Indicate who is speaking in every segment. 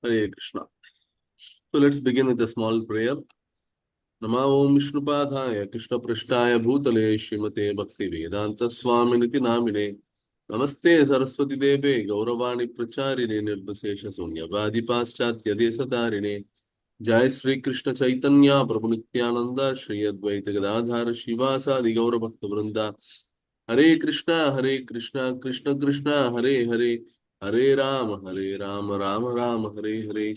Speaker 1: Hare Krishna. So let's begin with a small prayer. Nama Om Vishnupadhaya Krishna Prishtaya Bhutale Srimate Bhakti Vedanta Swaminiti Namine Namaste Saraswati Deve Gauravani Pracharine Nirbhasesha Sunyavadi Paschatya Desadarine Jai Sri Krishna Chaitanya Prabhu Nityananda Shri Advaita Gadadhara Shivasadi Gaura Bhakta Vrinda Hare Krishna Krishna Krishna Hare Hare Hare Ram Ram Ram Hare Hare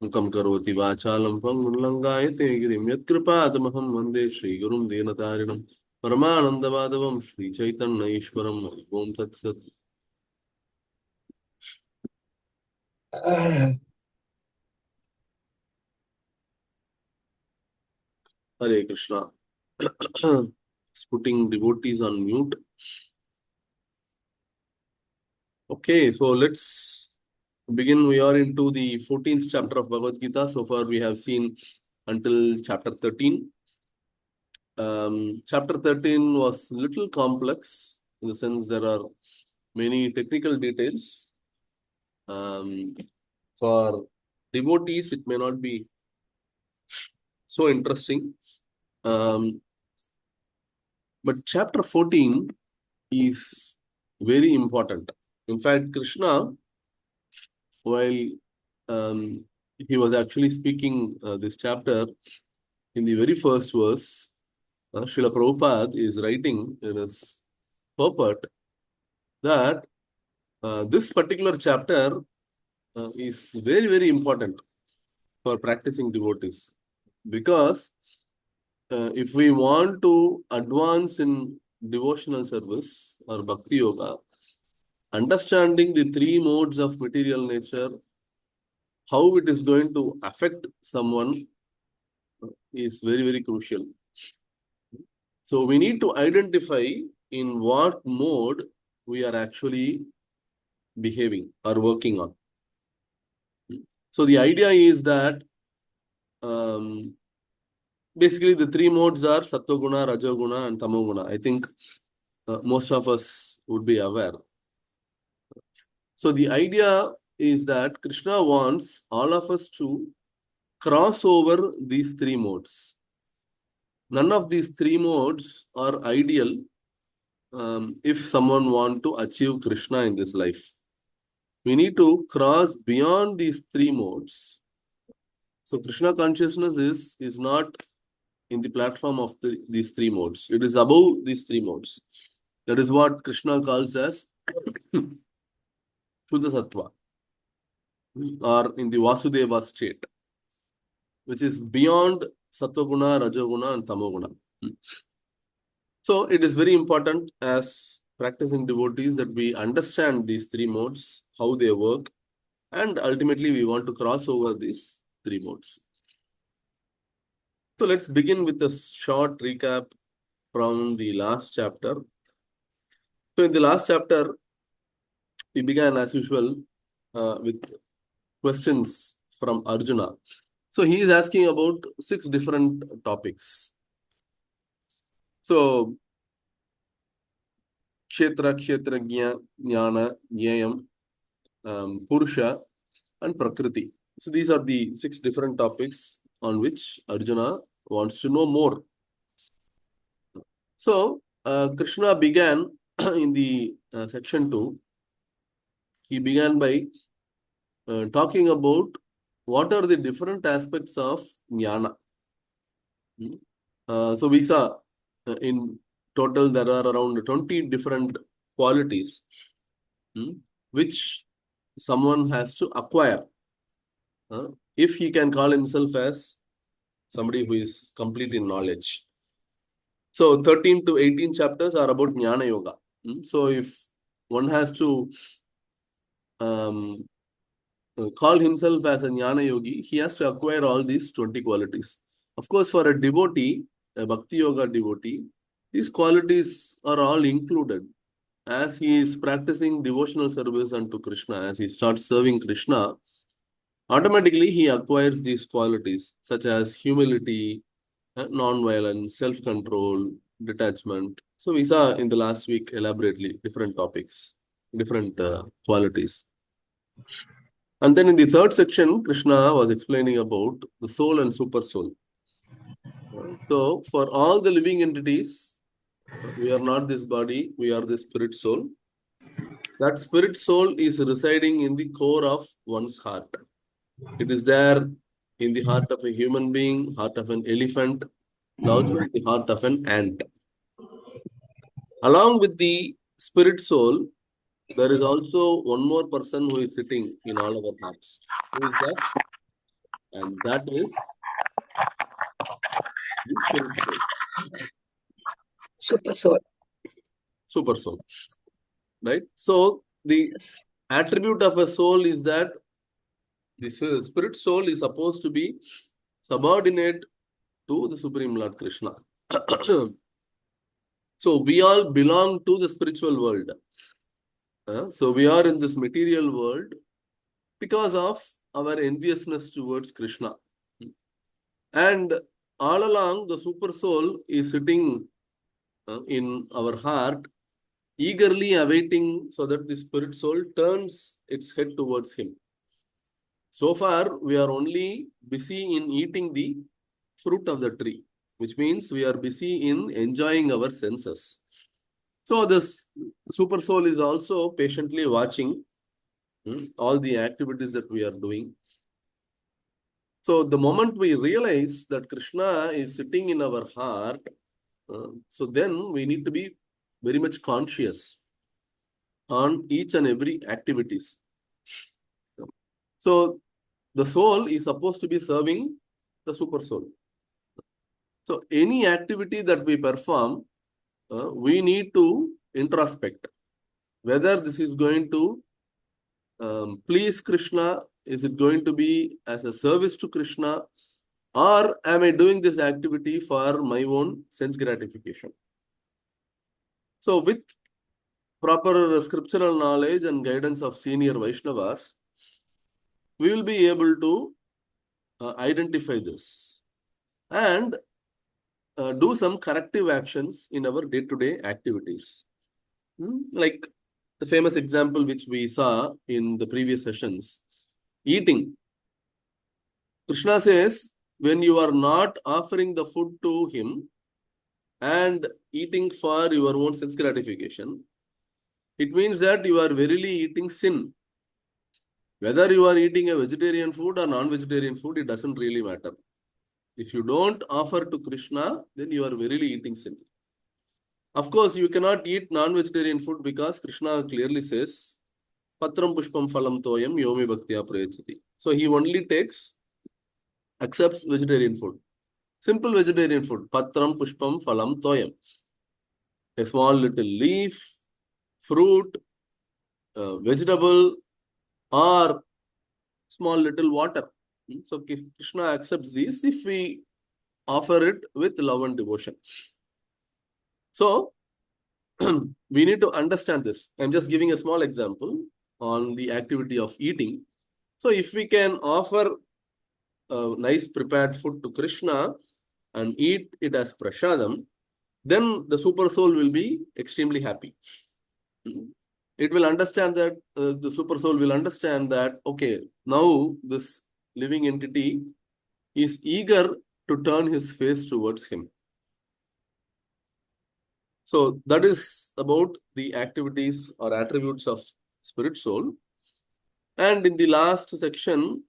Speaker 1: Mukam karoti vachalam pangulangayate girim yatkripadamakam vande Shri Gurum Dinatarinam Paramanandavadavam Shri Chaitanya Ishwaram Om Tat Sat. Hare Krishna. Putting devotees on mute. Okay, so let's begin. We are into the 14th chapter of Bhagavad Gita. So far, we have seen until chapter 13. Chapter 13 was little complex in the sense there are many technical details. For devotees, it may not be so interesting. But chapter 14 is very important. In fact, Krishna, while he was actually speaking this chapter, in the very first verse, Srila Prabhupada is writing in his purport that this particular chapter is very, very important for practicing devotees. Because if we want to advance in devotional service or bhakti yoga, understanding the three modes of material nature, how it is going to affect someone is very, very crucial. So we need to identify in what mode we are actually behaving or working on. So the idea is that basically the three modes are Sattva-guna, Rajo-guna and Tamo-guna. I think most of us would be aware. So the idea is that Krishna wants all of us to cross over these three modes. None of these three modes are ideal if someone wants to achieve Krishna in this life. We need to cross beyond these three modes. So Krishna consciousness is not in the platform of these three modes. It is above these three modes. That is what Krishna calls as Shuddha Sattva, or in the Vasudeva state, which is beyond Sattva-guna, Rajoguna and Tamoguna. So it is very important as practicing devotees that we understand these three modes, how they work, and ultimately we want to cross over these three modes. So let's begin with a short recap from the last chapter. So in the last chapter, we began as usual with questions from Arjuna. So he is asking about 6 different topics. So Kshetra, Kshetrajna, Jnana, Jnayam, Purusha, and Prakriti. So these are the 6 different topics on which Arjuna wants to know more. So Krishna began in the section 2. He began by talking about what are the different aspects of jnana. So we saw in total there are around 20 different qualities which someone has to acquire if he can call himself as somebody who is complete in knowledge. So 13 to 18 chapters are about jnana yoga. So if one has to call himself as a jnana yogi, he has to acquire all these 20 qualities. Of course, for a devotee, a bhakti yoga devotee, these qualities are all included. As he is practicing devotional service unto Krishna, as he starts serving Krishna, automatically he acquires these qualities such as humility, non-violence, self-control, detachment. So we saw in the last week elaborately different topics, different qualities. And then in the third section, Krishna was explaining about the soul and super soul. So for all the living entities, we are not this body, we are the spirit soul. That spirit soul is residing in the core of one's heart. It is there in the heart of a human being, heart of an elephant, and also in the heart of an ant. Along with the spirit soul, there is also one more person who is sitting in all our hearts. Who is that? And that is the spirit soul,
Speaker 2: Super soul.
Speaker 1: super soul. Right? So the
Speaker 2: Yes.
Speaker 1: attribute of a soul is that this spirit soul is supposed to be subordinate to the Supreme Lord Krishna. So we all belong to the spiritual world. So we are in this material world because of our enviousness towards Krishna. And all along, the super soul is sitting in our heart, eagerly awaiting so that the spirit soul turns its head towards him. So far, we are only busy in eating the fruit of the tree, which means we are busy in enjoying our senses. So this super soul is also patiently watching all the activities that we are doing. So the moment we realize that Krishna is sitting in our heart, so then we need to be very much conscious on each and every activities. So the soul is supposed to be serving the super soul. So any activity that we perform, we need to introspect whether this is going to please Krishna, is it going to be as a service to Krishna, or am I doing this activity for my own sense gratification? So with proper scriptural knowledge and guidance of senior Vaishnavas, we will be able to identify this and do some corrective actions in our day-to-day activities. Like the famous example which we saw in the previous sessions, eating. Krishna says, when you are not offering the food to him and eating for your own sense gratification, it means that you are verily eating sin. Whether you are eating a vegetarian food or non-vegetarian food, it doesn't really matter. If you don't offer to Krishna, then you are verily eating sin. Of course, you cannot eat non-vegetarian food because Krishna clearly says, Patram pushpam phalam toyam yomi bhaktya prayachati. So he only accepts vegetarian food. Simple vegetarian food. Patram pushpam phalam toyam. A small little leaf, fruit, vegetable, or small little water. So Krishna accepts these if we offer it with love and devotion. So we need to understand this. I'm just giving a small example on the activity of eating. So if we can offer a nice prepared food to Krishna and eat it as prasadam, then the super soul will be extremely happy. It will understand that, the super soul will understand that, okay, now this living entity is eager to turn his face towards him. So that is about the activities or attributes of spirit soul. And in the last section,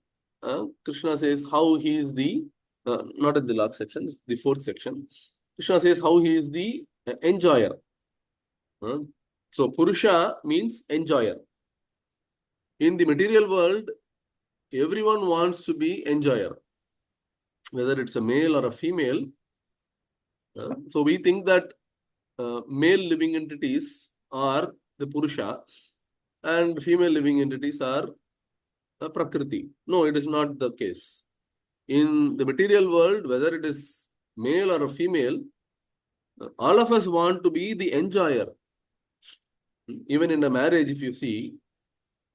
Speaker 1: Krishna says how he is the, not in the last section, the fourth section. Krishna says how he is the enjoyer. So Purusha means enjoyer. In the material world, everyone wants to be enjoyer, whether it's a male or a female. So we think that male living entities are the Purusha and female living entities are Prakriti. No, it is not the case. In the material world, whether it is male or a female, all of us want to be the enjoyer. Even in a marriage, if you see,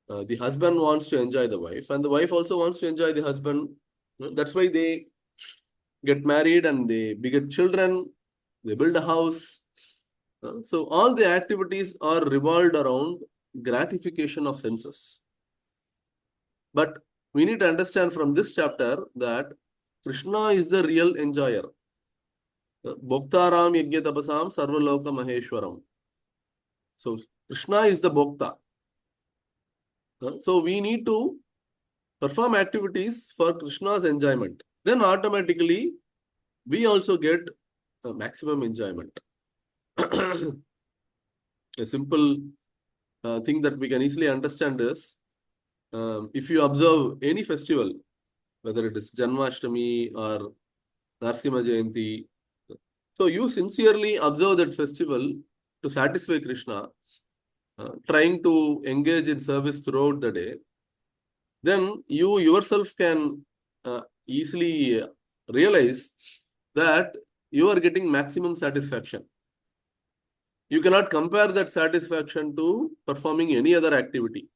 Speaker 1: the husband wants to enjoy the wife, and the wife also wants to enjoy the husband. That's why they get married and they beget children, they build a house. So all the activities are revolved around gratification of senses. But we need to understand from this chapter that Krishna is the real enjoyer. Bhoktaram yajna tapasam sarvaloka maheshwaram. So Krishna is the Bhokta. So we need to perform activities for Krishna's enjoyment. Then automatically we also get maximum enjoyment. A simple thing that we can easily understand is if you observe any festival, whether it is Janmashtami or Narasimha Jayanti, so you sincerely observe that festival to satisfy Krishna, trying to engage in service throughout the day, then you yourself can easily realize that you are getting maximum satisfaction. You cannot compare that satisfaction to performing any other activity.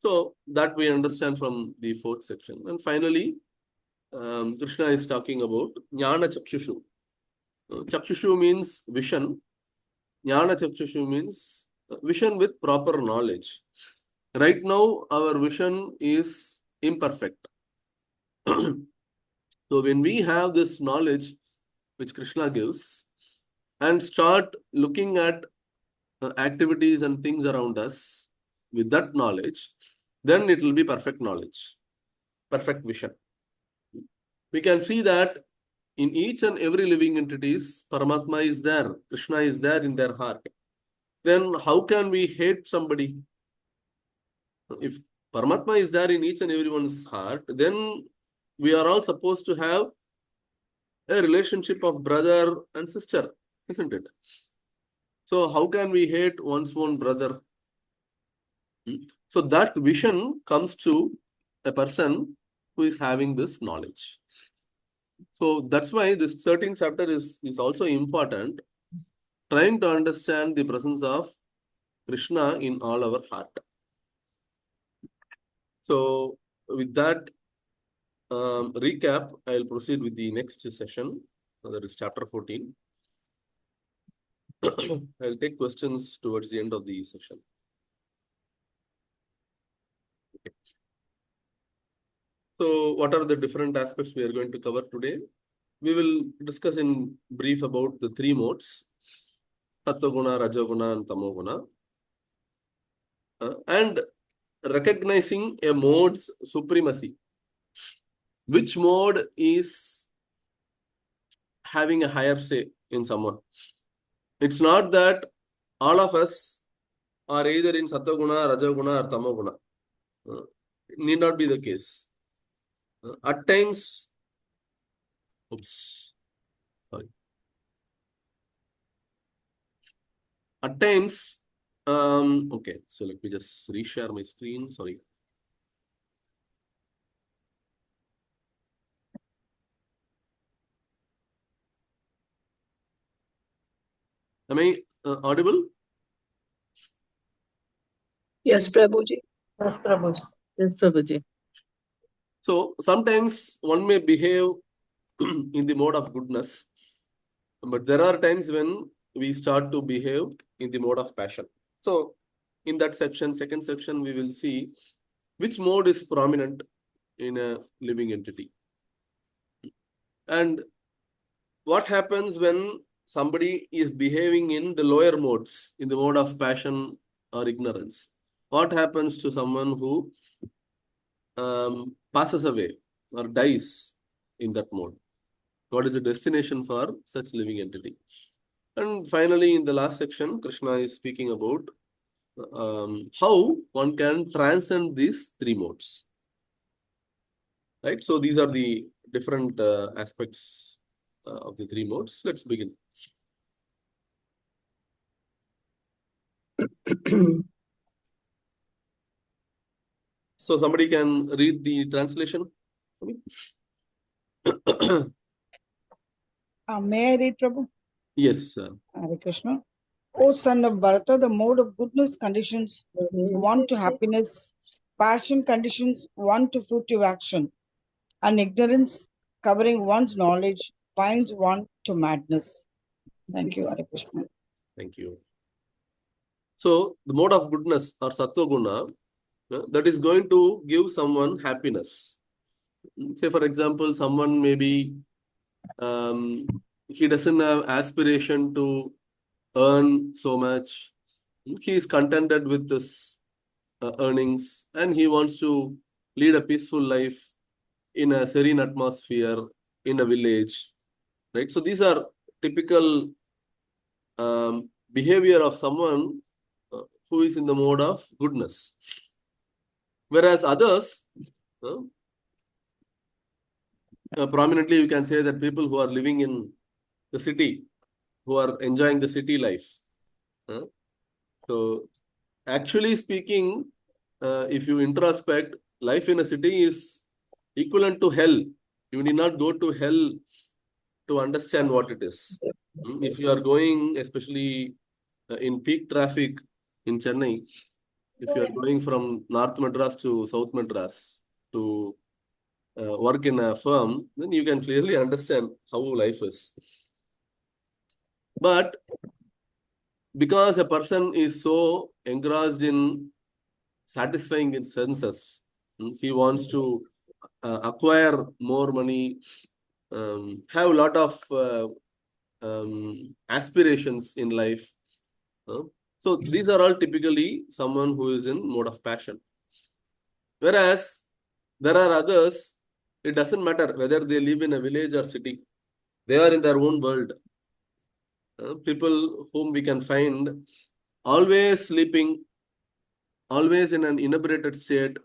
Speaker 1: So that we understand from the fourth section. And finally, Krishna is talking about Jnana Chakshushu. Chakshushu means vision. Jnana Chakshushu means vision with proper knowledge. Right now, our vision is imperfect. So when we have this knowledge which Krishna gives and start looking at activities and things around us with that knowledge, then it will be perfect knowledge, perfect vision. We can see that in each and every living entities, Paramatma is there, Krishna is there in their heart. Then how can we hate somebody? If Paramatma is there in each and everyone's heart, then we are all supposed to have a relationship of brother and sister, isn't it? So how can we hate one's own brother? So that vision comes to a person who is having this knowledge. So that's why this 13th chapter is also important, trying to understand the presence of Krishna in all our heart. So with that recap, I'll proceed with the next session. That is chapter 14. I'll take questions towards the end of the session. Okay. So what are the different aspects we are going to cover today? We will discuss in brief about the three modes, Sattva-guna, Raja-guna and Tamo-guna. And recognizing a mode's supremacy. Which mode is having a higher say in someone? It's not that all of us are either in Sattva-guna, Raja-guna or Tamo-guna. It need not be the case. At times, At times, okay, so let me just reshare my screen. Sorry. Am I audible?
Speaker 2: Yes, Prabhuji.
Speaker 3: Yes, Prabhuji.
Speaker 2: Yes, Prabhuji.
Speaker 1: So sometimes one may behave in the mode of goodness, but there are times when we start to behave in the mode of passion. So in that section, second section, we will see which mode is prominent in a living entity. And what happens when somebody is behaving in the lower modes, in the mode of passion or ignorance? What happens to someone who passes away or dies in that mode? What is the destination for such living entity? And finally, in the last section, Krishna is speaking about how one can transcend these three modes. Right? So these are the different aspects of the three modes. Let's begin. So somebody can read the translation.
Speaker 3: May I read, Prabhu?
Speaker 1: Yes.
Speaker 3: Hare Krishna. O son of Bharata, the mode of goodness conditions one to happiness, passion conditions one to fruitive action, and ignorance covering one's knowledge binds one to madness. Thank you, Hare Krishna.
Speaker 1: Thank you. So the mode of goodness or Sattva Guna, that is going to give someone happiness. Say, for example, someone maybe he doesn't have aspiration to earn so much. He is contented with this earnings, and he wants to lead a peaceful life in a serene atmosphere in a village, right? So these are typical behavior of someone who is in the mode of goodness. Whereas others, prominently you can say that people who are living in the city, who are enjoying the city life. So actually speaking, if you introspect, life in a city is equivalent to hell. You need not go to hell to understand what it is. If you are going, especially in peak traffic in Chennai, if you are going from North Madras to South Madras to work in a firm, then you can clearly understand how life is. But because a person is so engrossed in satisfying his senses, he wants to acquire more money, have a lot of aspirations in life. So these are all typically someone who is in mode of passion. Whereas there are others, it doesn't matter whether they live in a village or city. They are in their own world. People whom we can find always sleeping, always in an inebriated state,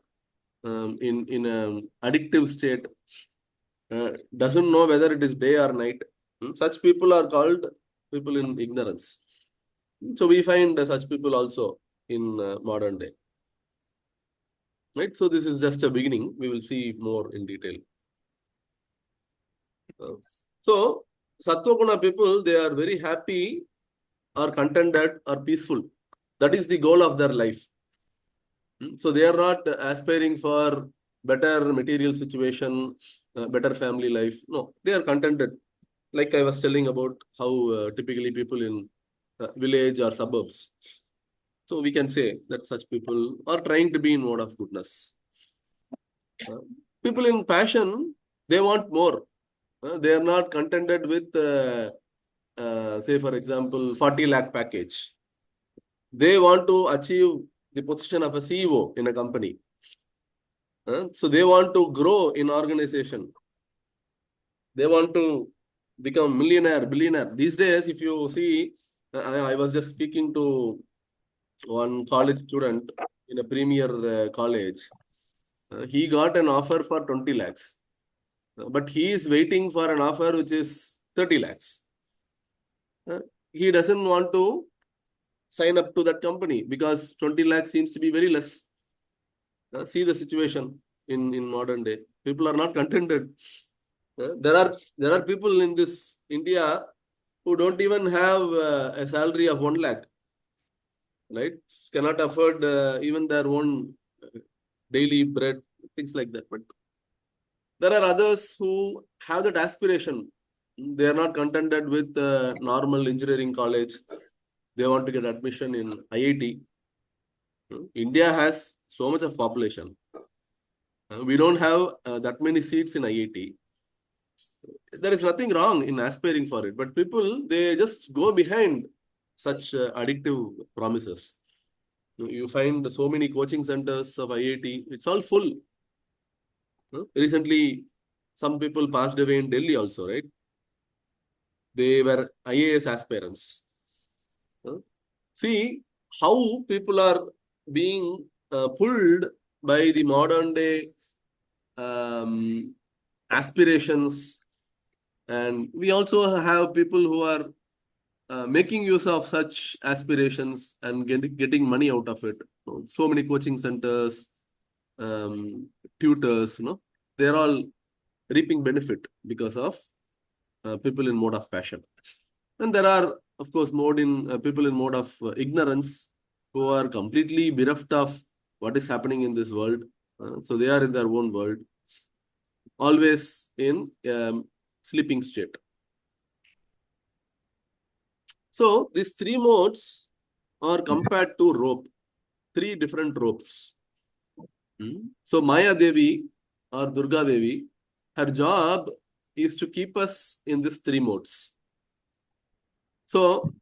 Speaker 1: in an addictive state, doesn't know whether it is day or night. Such people are called people in ignorance. So we find such people also in modern day. Right? So this is just a beginning. We will see more in detail. So Sattva-guna people, they are very happy or contented or peaceful. That is the goal of their life. So they are not aspiring for better material situation, better family life. No, they are contented. Like I was telling about how typically people in village or suburbs. So we can say that such people are trying to be in mode of goodness. People in passion, they want more. They are not contented with, say, for example, 40 lakh package. They want to achieve the position of a CEO in a company. So they want to grow in organization. They want to become millionaire, billionaire. These days, if you see, I was just speaking to one college student in a premier college. He got an offer for 20 lakhs. But he is waiting for an offer which is 30 lakhs. He doesn't want to sign up to that company because 20 lakhs seems to be very less. See the situation in modern day. People are not contented. There are people in this India who don't even have a salary of 1 lakh. Right? Cannot afford even their own daily bread, things like that. But there are others who have that aspiration. They are not contented with normal engineering college. They want to get admission in IIT. India has so much of population. We don't have that many seats in IIT. There is nothing wrong in aspiring for it, but people, they just go behind such addictive promises. You find so many coaching centers of IIT, it's all full. Recently, some people passed away in Delhi also, right? They were IAS aspirants. See how people are being pulled by the modern day aspirations. And we also have people who are making use of such aspirations and getting money out of it. So many coaching centers, tutors, they're all reaping benefit because of people in mode of passion. And there are, of course, people in mode of ignorance who are completely bereft of what is happening in this world. So they are in their own world, always in sleeping state. So these three modes are compared to rope, three different ropes. So Maya Devi or Durga Devi, her job is to keep us in these three modes. So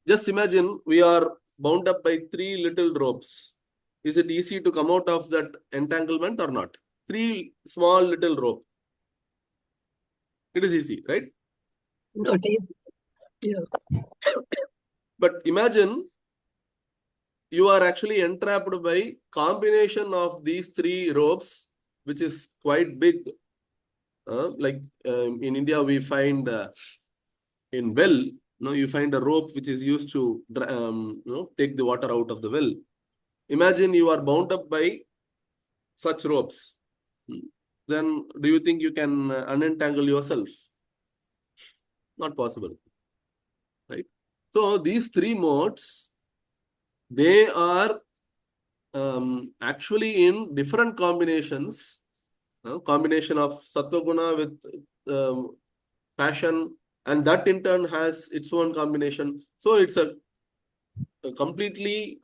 Speaker 1: just imagine we are bound up by three little ropes. Is it easy to come out of that entanglement or not? Three small little rope. It is easy, right?
Speaker 2: Not easy. Yeah.
Speaker 1: But imagine you are actually entrapped by combination of these three ropes, which is quite big. Like in India, we find in well, you find a rope which is used to take the water out of the well. Imagine you are bound up by such ropes. Then do you think you can unentangle yourself? Not possible, right? So these three modes, they are actually in different combinations. Combination of sattva guna with passion, and that in turn has its own combination. So it's a completely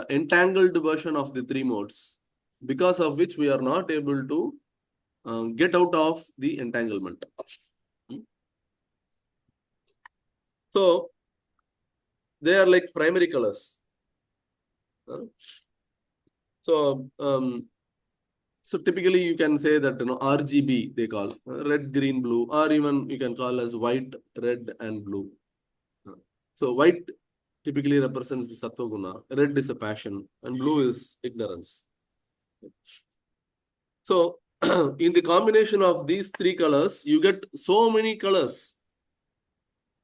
Speaker 1: entangled version of the three modes, because of which we are not able to get out of the entanglement. So they are like primary colors. So typically you can say that RGB they call red, green, blue, or even you can call as white, red, and blue. So white typically represents the sattva guna, red is a passion, and blue is ignorance. So in the combination of these three colors, you get so many colors,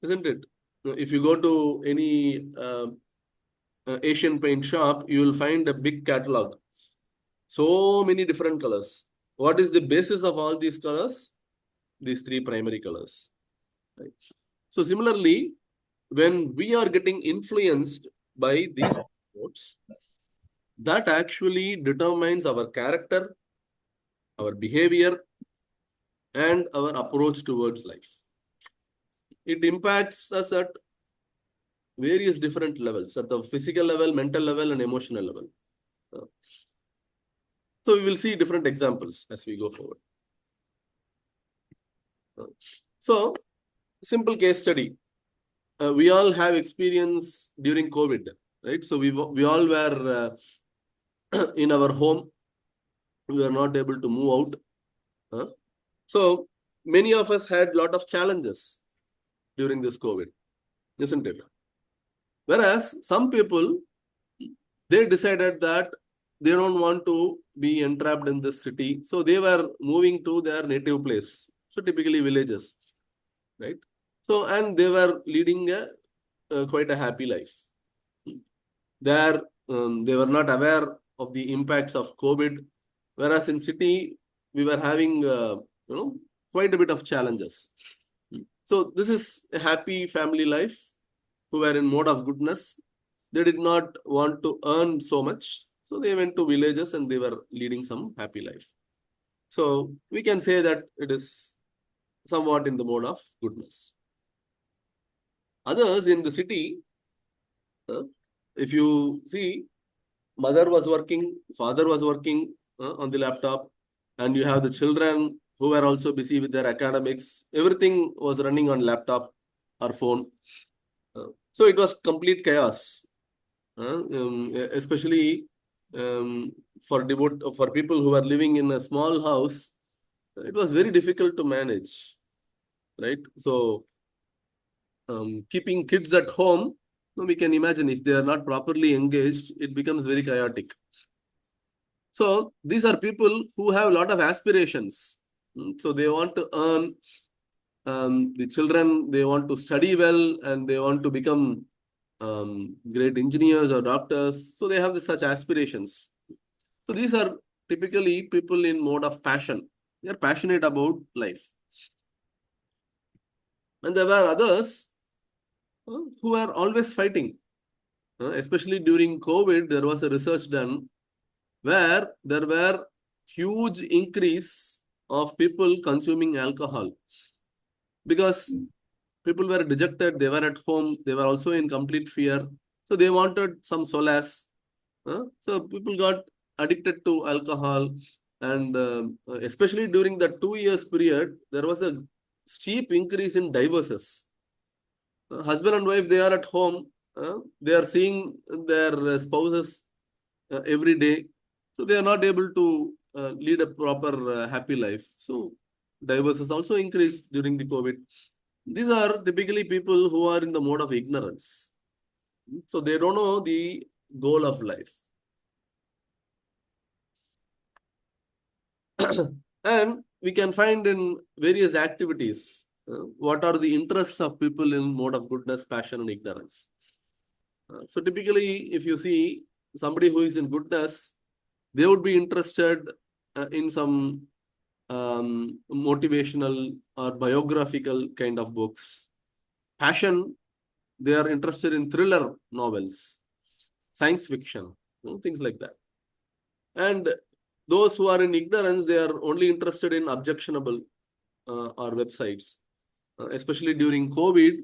Speaker 1: isn't it? If you go to any Asian paint shop, you will find a big catalog. So many different colors. What is the basis of all these colors? These three primary colors. Right? So similarly, when we are getting influenced by these modes, that actually determines our character, our behavior, and our approach towards life. It impacts us at various different levels, at the physical level, mental level, and emotional level. So we will see different examples as we go forward. So, simple case study. We all have experience during COVID, right? So we all were in our home. We were not able to move out. So many of us had a lot of challenges during this COVID, isn't it? Whereas some people, they decided that they don't want to be entrapped in this city. So they were moving to their native place. So typically villages, right? So, and they were leading quite a happy life. There, they were not aware of the impacts of COVID. Whereas in city, we were having, quite a bit of challenges. So this is a happy family life who were in mode of goodness. They did not want to earn so much. So they went to villages and they were leading some happy life. So we can say that it is somewhat in the mode of goodness. Others in the city, if you see, mother was working, father was working on the laptop, and you have the children who were also busy with their academics. Everything was running on laptop or phone. So it was complete chaos, especially for people who are living in a small house. It was very difficult to manage, right? So keeping kids at home, we can imagine if they are not properly engaged, it becomes very chaotic. So these are people who have a lot of aspirations. So they want to earn, the children, they want to study well, and they want to become great engineers or doctors. So they have such aspirations. So these are typically people in mode of passion. They are passionate about life. And there were others who are always fighting. Especially during COVID, there was a research done where there were huge increase of people consuming alcohol because people were dejected, they were at home, they were also in complete fear. So they wanted some solace. So people got addicted to alcohol, and especially during the 2 years period, there was a steep increase in divorces. Husband and wife, they are at home, they are seeing their spouses every day, so they are not able to lead a proper happy life. So divorces also increased during the COVID. These are typically people who are in the mode of ignorance. So they don't know the goal of life. And we can find in various activities what are the interests of people in mode of goodness, passion, and ignorance. So typically, if you see somebody who is in goodness, they would be interested in some motivational or biographical kind of books. Passion, they are interested in thriller novels, science fiction, things like that. And those who are in ignorance, they are only interested in objectionable or websites. Especially during COVID,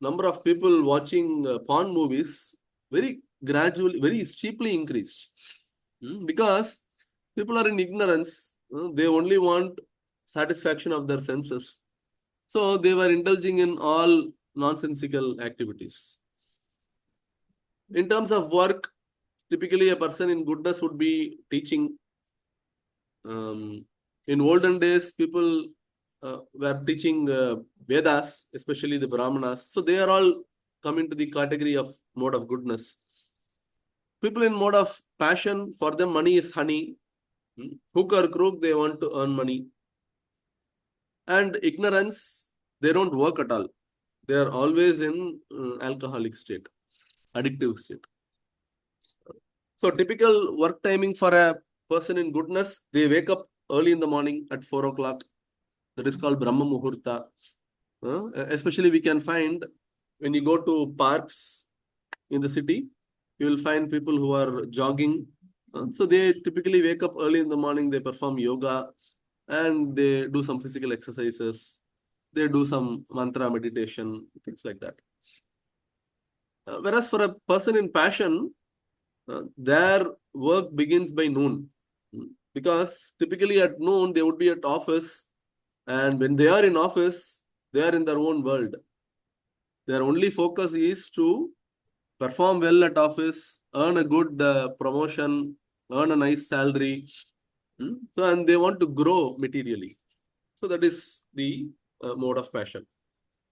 Speaker 1: number of people watching porn movies very gradually, very steeply increased. Because people are in ignorance, they only want satisfaction of their senses. So they were indulging in all nonsensical activities. In terms of work, typically a person in goodness would be teaching. In olden days, people were teaching Vedas, especially the Brahmanas. So they are all come into the category of mode of goodness. People in mode of passion, for them money is honey. Hook or crook, they want to earn money. And ignorance, they don't work at all. They are always in alcoholic state, addictive state. So typical work timing for a person in goodness, they wake up early in the morning at 4 o'clock. That is called Brahma Muhurta. Especially we can find when you go to parks in the city, you will find people who are jogging. So they typically wake up early in the morning, they perform yoga, and they do some physical exercises. They do some mantra meditation, things like that. Whereas for a person in passion, their work begins by noon. Because typically at noon, they would be at office. And when they are in office, they are in their own world. Their only focus is to perform well at office, earn a good promotion, earn a nice salary. So, and they want to grow materially. So that is the mode of passion.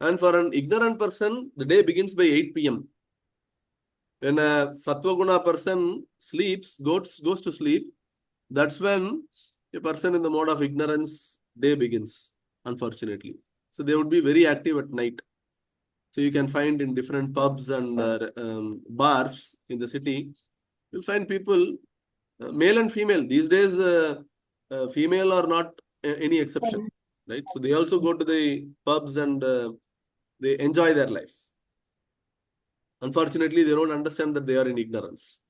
Speaker 1: And for an ignorant person, the day begins by 8 p.m. When a Sattva Guna person sleeps, goes to sleep, that's when a person in the mode of ignorance, day begins, unfortunately. So they would be very active at night. So you can find in different pubs and bars in the city, you'll find people, male and female. These days, female are not any exception, right? So they also go to the pubs and they enjoy their life. Unfortunately, they don't understand that they are in ignorance.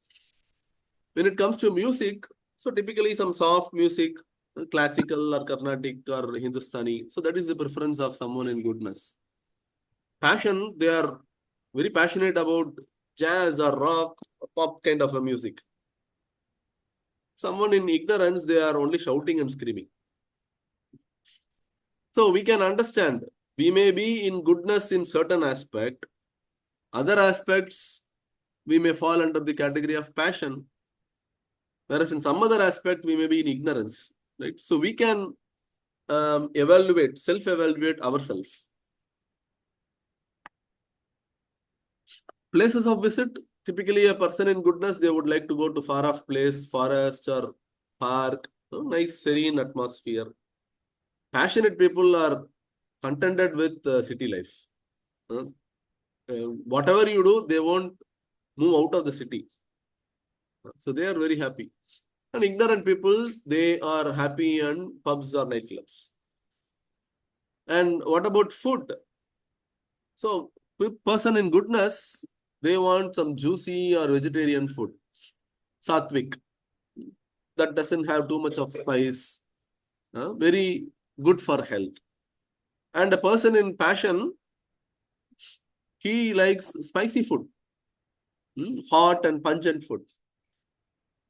Speaker 1: When it comes to music, so typically some soft music, classical or Carnatic or Hindustani. So that is the preference of someone in goodness. Passion, they are very passionate about jazz or rock, or pop kind of a music. Someone in ignorance, they are only shouting and screaming. So we can understand, we may be in goodness in certain aspect, other aspects, we may fall under the category of passion, whereas in some other aspect, we may be in ignorance, right? So we can self-evaluate ourselves. Places of visit, typically a person in goodness, they would like to go to far off place, forest or park, nice serene atmosphere. Passionate people are contented with city life. Whatever you do, they won't move out of the city. So they are very happy. And ignorant people, they are happy in pubs or nightclubs. And what about food? So person in goodness, they want some juicy or vegetarian food. Sattvic. That doesn't have too much of spice. Very good for health. And a person in passion, he likes spicy food. Hot and pungent food.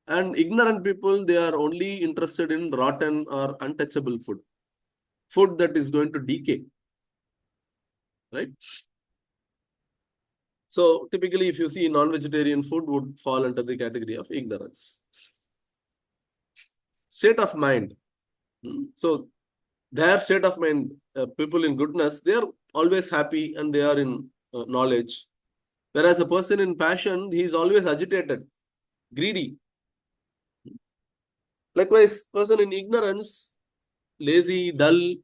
Speaker 1: And ignorant people, they are only interested in rotten or untouchable food. Food that is going to decay. Right? So typically, if you see non-vegetarian food would fall under the category of ignorance. State of mind. So their state of mind, people in goodness, they are always happy and they are in knowledge. Whereas a person in passion, he is always agitated, greedy. Likewise, person in ignorance, lazy, dull,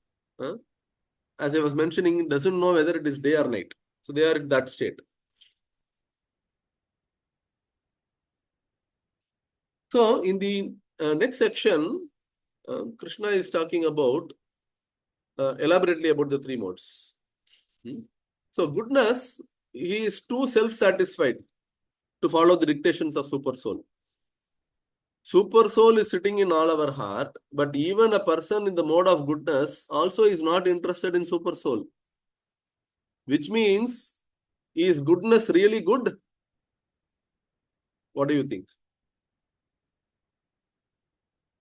Speaker 1: as I was mentioning, doesn't know whether it is day or night. So they are in that state. So in the next section, Krishna is talking about elaborately about the three modes. So goodness, he is too self-satisfied to follow the dictations of super soul. Super soul is sitting in all our heart, but even a person in the mode of goodness also is not interested in super soul. Which means, is goodness really good? What do you think?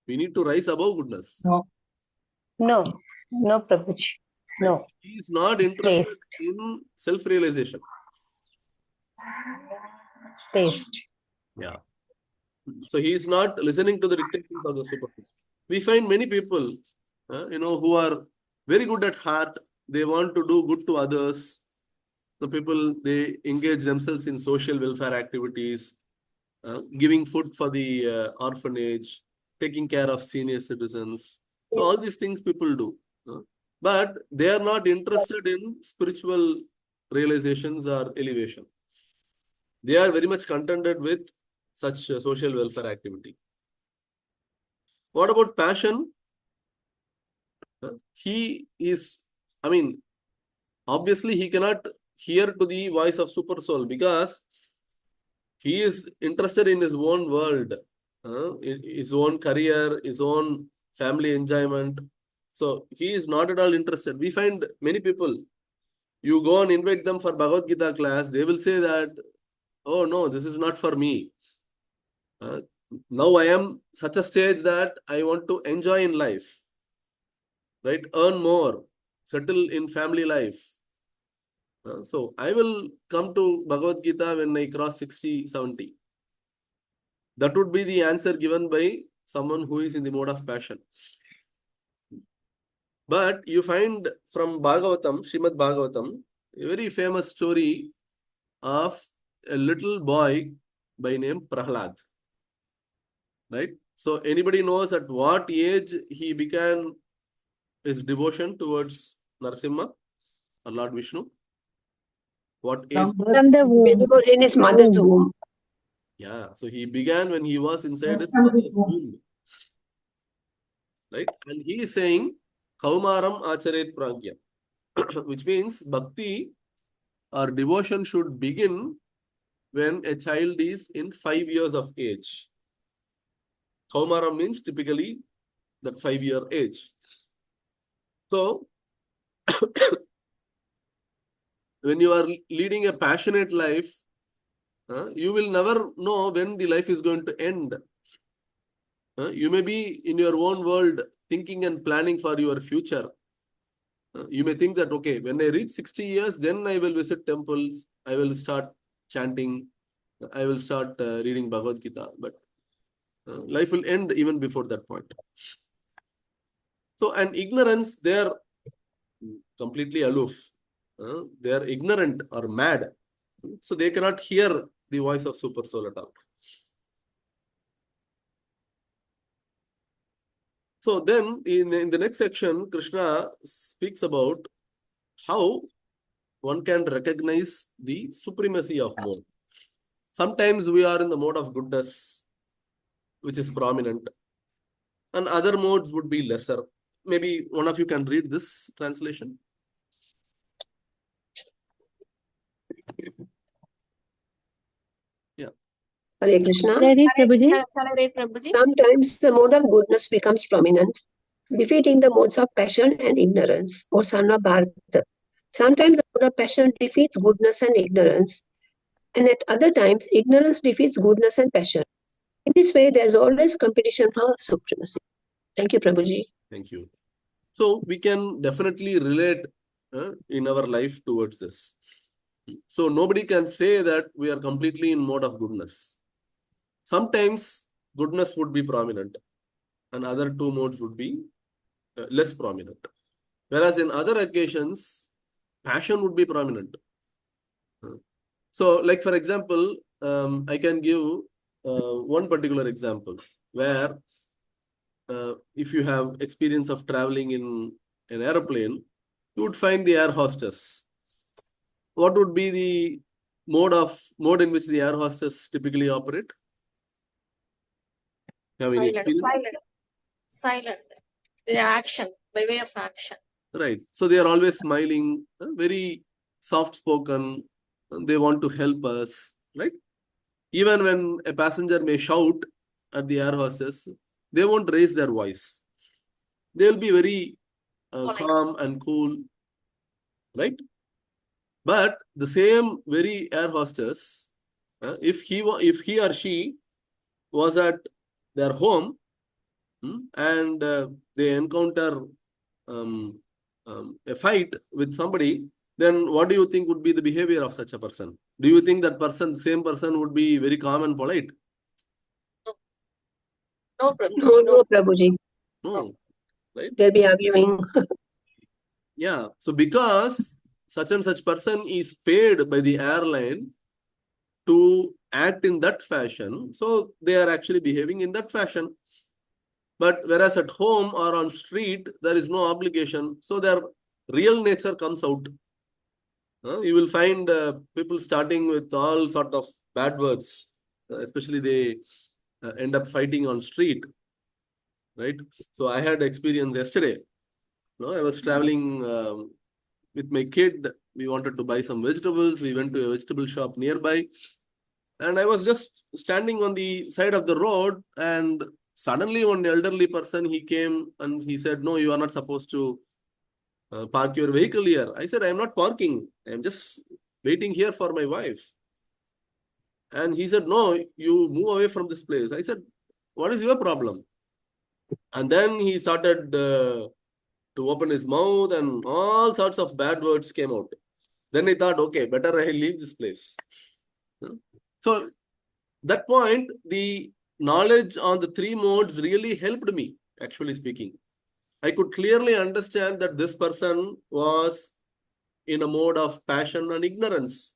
Speaker 1: We need to rise above goodness.
Speaker 2: No,
Speaker 4: Prabhuji. No.
Speaker 1: He is not interested in self-realization.
Speaker 4: Taste.
Speaker 1: Yeah. So he is not listening to the dictations of the super soul. We find many people, who are very good at heart. They want to do good to others. The people, they engage themselves in social welfare activities, giving food for the orphanage, taking care of senior citizens. So all these things people do. But they are not interested in spiritual realizations or elevation. They are very much contented with such social welfare activity. What about passion? He is, obviously he cannot hear to the voice of super soul because he is interested in his own world, his own career, his own family enjoyment. So he is not at all interested. We find many people, you go and invite them for Bhagavad Gita class, they will say that, oh no, this is not for me. Now I am such a stage that I want to enjoy in life, right? Earn more, settle in family life. So I will come to Bhagavad Gita when I cross 60, 70. That would be the answer given by someone who is in the mode of passion. But you find from Bhagavatam, Srimad Bhagavatam, a very famous story of a little boy by name Prahlad. Right? So anybody knows at what age he began his devotion towards Narasimha or Lord Vishnu? What age?
Speaker 4: From the
Speaker 2: when he
Speaker 4: womb.
Speaker 2: was in his mother's womb.
Speaker 1: Yeah, so he began when he was inside his mother's womb. Right? And he is saying, Kaumaram Acharet Pragya, which means bhakti or devotion should begin when a child is in 5 years of age. Kaumaram means typically that 5-year age. So, when you are leading a passionate life, you will never know when the life is going to end. You may be in your own world thinking and planning for your future. You may think that, okay, when I reach 60 years, then I will visit temples, I will start chanting, I will start reading Bhagavad Gita. But life will end even before that point. So, and ignorance, they are completely aloof. They are ignorant or mad. So, they cannot hear the voice of Super Soul at all. So, then in the next section, Krishna speaks about how one can recognize the supremacy of mode. Sometimes we are in the mode of goodness, which is prominent, and other modes would be lesser. Maybe one of you can read this translation. Yeah.
Speaker 2: Hare Krishna.
Speaker 4: Hare Prabhuji.
Speaker 2: Sometimes the mode of goodness becomes prominent, defeating the modes of passion and ignorance, or son of Bharata. Sometimes the mode of passion defeats goodness and ignorance, and at other times, ignorance defeats goodness and passion. In this way, there's always competition for supremacy. Thank you, Prabhuji.
Speaker 1: Thank you. So we can definitely relate in our life towards this. So nobody can say that we are completely in mode of goodness. Sometimes goodness would be prominent and other two modes would be less prominent. Whereas in other occasions, passion would be prominent. So like for example, I can give one particular example where if you have experience of traveling in an aeroplane, you would find the air hostess. What would be the mode in which the air hostess typically operate? Have any experience?
Speaker 5: Silent. The action, by way of action.
Speaker 1: Right. So they are always smiling, very soft spoken. They want to help us, right? Even when a passenger may shout at the air hostess, they won't raise their voice. They will be very calm and cool, right? But the same very air hostess, if he or she was at their home and they encounter a fight with somebody, then what do you think would be the behavior of such a person? Do you think that same person would be very calm and polite?
Speaker 5: No, Prabhuji.
Speaker 2: No, Prabhuji.
Speaker 1: No, right?
Speaker 2: They'll be arguing.
Speaker 1: Yeah. So because such and such person is paid by the airline to act in that fashion, so they are actually behaving in that fashion. But whereas at home or on street, there is no obligation. So their real nature comes out. You will find people starting with all sort of bad words, especially they end up fighting on street, right? So I had experience yesterday. I was traveling with my kid. We wanted to buy some vegetables. We went to a vegetable shop nearby. And I was just standing on the side of the road, and suddenly one elderly person, he came and he said, no, you are not supposed to park your vehicle here. I said, I am not parking. I am just waiting here for my wife. And he said, no, you move away from this place. I said, what is your problem? And then he started to open his mouth and all sorts of bad words came out. Then I thought, okay, better I leave this place. So that point, the knowledge on the three modes really helped me, actually speaking. I could clearly understand that this person was in a mode of passion and ignorance.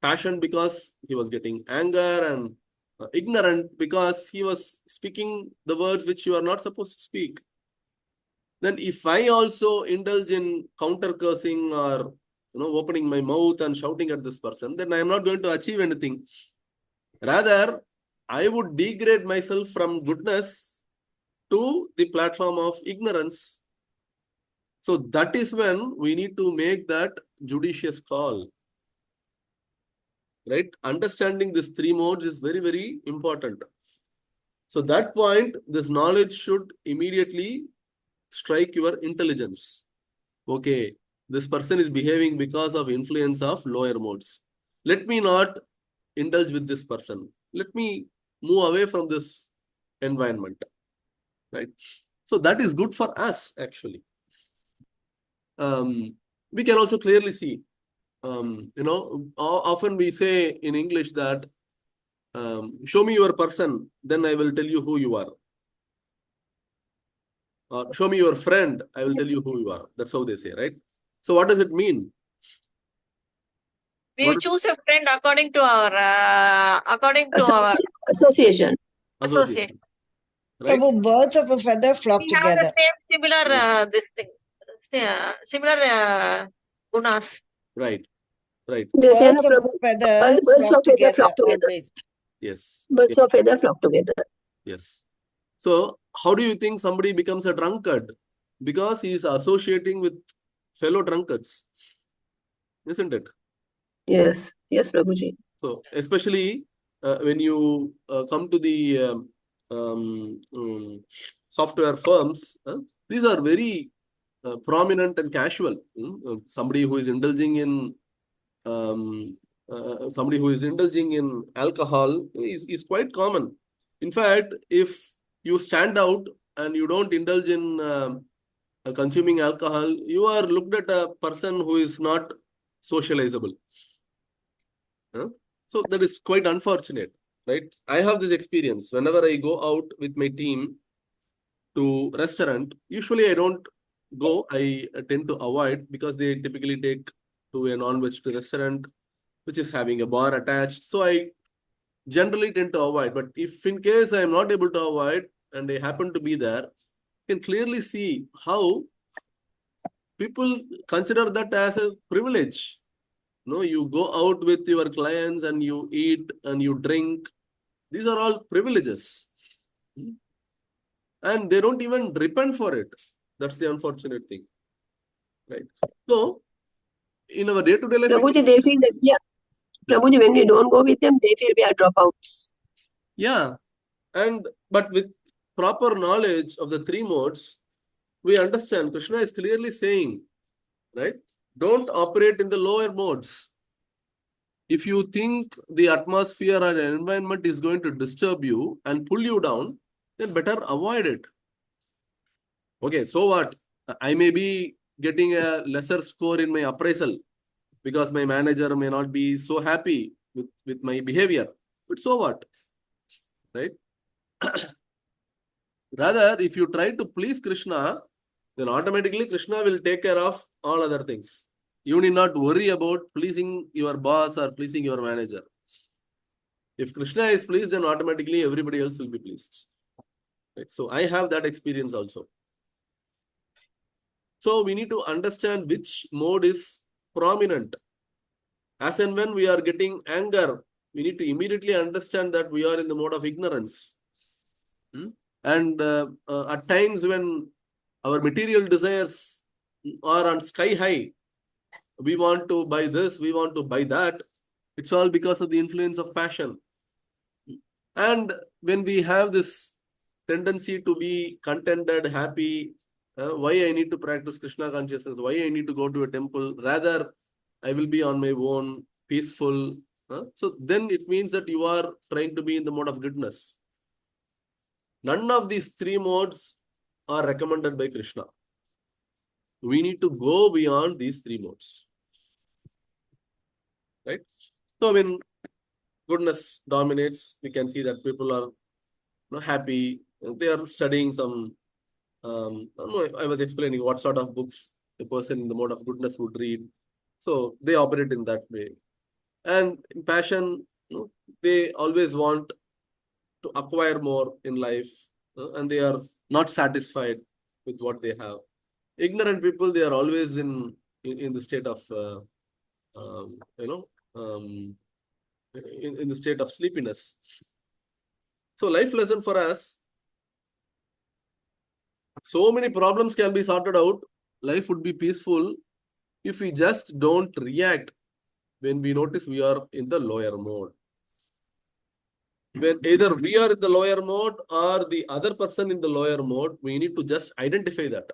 Speaker 1: Passion because he was getting anger, and ignorant because he was speaking the words which you are not supposed to speak. Then if I also indulge in counter cursing or opening my mouth and shouting at this person, then I am not going to achieve anything. Rather, I would degrade myself from goodness to the platform of ignorance. So that is when we need to make that judicious call. Right? Understanding these three modes is very, very important. So that point, this knowledge should immediately strike your intelligence. Okay, this person is behaving because of influence of lower modes. Let me not indulge with this person. Let me move away from this environment. Right? So that is good for us, actually. We can also clearly see, often we say in English that, show me your person, then I will tell you who you are. Show me your friend, I will tell you who you are. That's how they say, right? So what does it mean?
Speaker 5: We choose a friend according to our
Speaker 2: Association.
Speaker 5: association.
Speaker 1: Right?
Speaker 3: Prabhu, birds of a feather flock
Speaker 5: We have
Speaker 3: together.
Speaker 5: the same similar gunas.
Speaker 1: Right. Right.
Speaker 2: They say, no,
Speaker 3: Birds of
Speaker 2: Prabhu,
Speaker 3: a feather
Speaker 2: birds of feather flock together.
Speaker 3: always.
Speaker 1: Yes.
Speaker 2: Birds of feather flock together.
Speaker 1: Yes. So how do you think somebody becomes a drunkard? Because he is associating with fellow drunkards. Isn't it?
Speaker 2: Yes. Yes, Prabhuji.
Speaker 1: So especially when you come to the software firms, these are very prominent and casual. Somebody who is indulging in alcohol is quite common. In fact, if you stand out and you don't indulge in consuming alcohol, you are looked at a person who is not socializable. So that is quite unfortunate, right? I have this experience. Whenever I go out with my team to restaurant, usually I don't go. I tend to avoid because they typically take to a non-veg restaurant, which is having a bar attached. So I generally tend to avoid. But if in case I am not able to avoid and I happen to be there, you can clearly see how people consider that as a privilege. No, you go out with your clients and you eat and you drink. These are all privileges. And they don't even repent for it. That's the unfortunate thing. Right. So, in our day-to-day life,
Speaker 2: Prabhuji, they feel that Prabhuji, when we don't go with them, they feel we are dropouts.
Speaker 1: yeah. But with proper knowledge of the three modes, we understand Krishna is clearly saying, right? Don't operate in the lower modes. If you think the atmosphere and environment is going to disturb you and pull you down, then better avoid it. Okay, so what? I may be getting a lesser score in my appraisal because my manager may not be so happy with my behavior. But so what? Right? Rather, if you try to please Krishna, then automatically Krishna will take care of all other things. You need not worry about pleasing your boss or pleasing your manager. If Krishna is pleased, then automatically everybody else will be pleased. Right? So I have that experience also. So we need to understand which mode is prominent. As and when we are getting anger, we need to immediately understand that we are in the mode of ignorance. And at times when our material desires are on sky high, we want to buy this, we want to buy that. It's all because of the influence of passion. And when we have this tendency to be contented, happy, why I need to practice Krishna consciousness, why I need to go to a temple, rather I will be on my own, peaceful. So then it means that you are trying to be in the mode of goodness. None of these three modes are recommended by Krishna. We need to go beyond these three modes. Right? So when goodness dominates, we can see that people are happy. They are studying some. I was explaining what sort of books a person in the mode of goodness would read. So they operate in that way. And in passion, they always want to acquire more in life, and they are not satisfied with what they have. Ignorant people, they are always in the state of in the state of sleepiness. So life lesson for us, so many problems can be sorted out. Life would be peaceful if we just don't react when we notice we are in the lower mode. When either we are in the lower mode or the other person in the lower mode, we need to just identify that.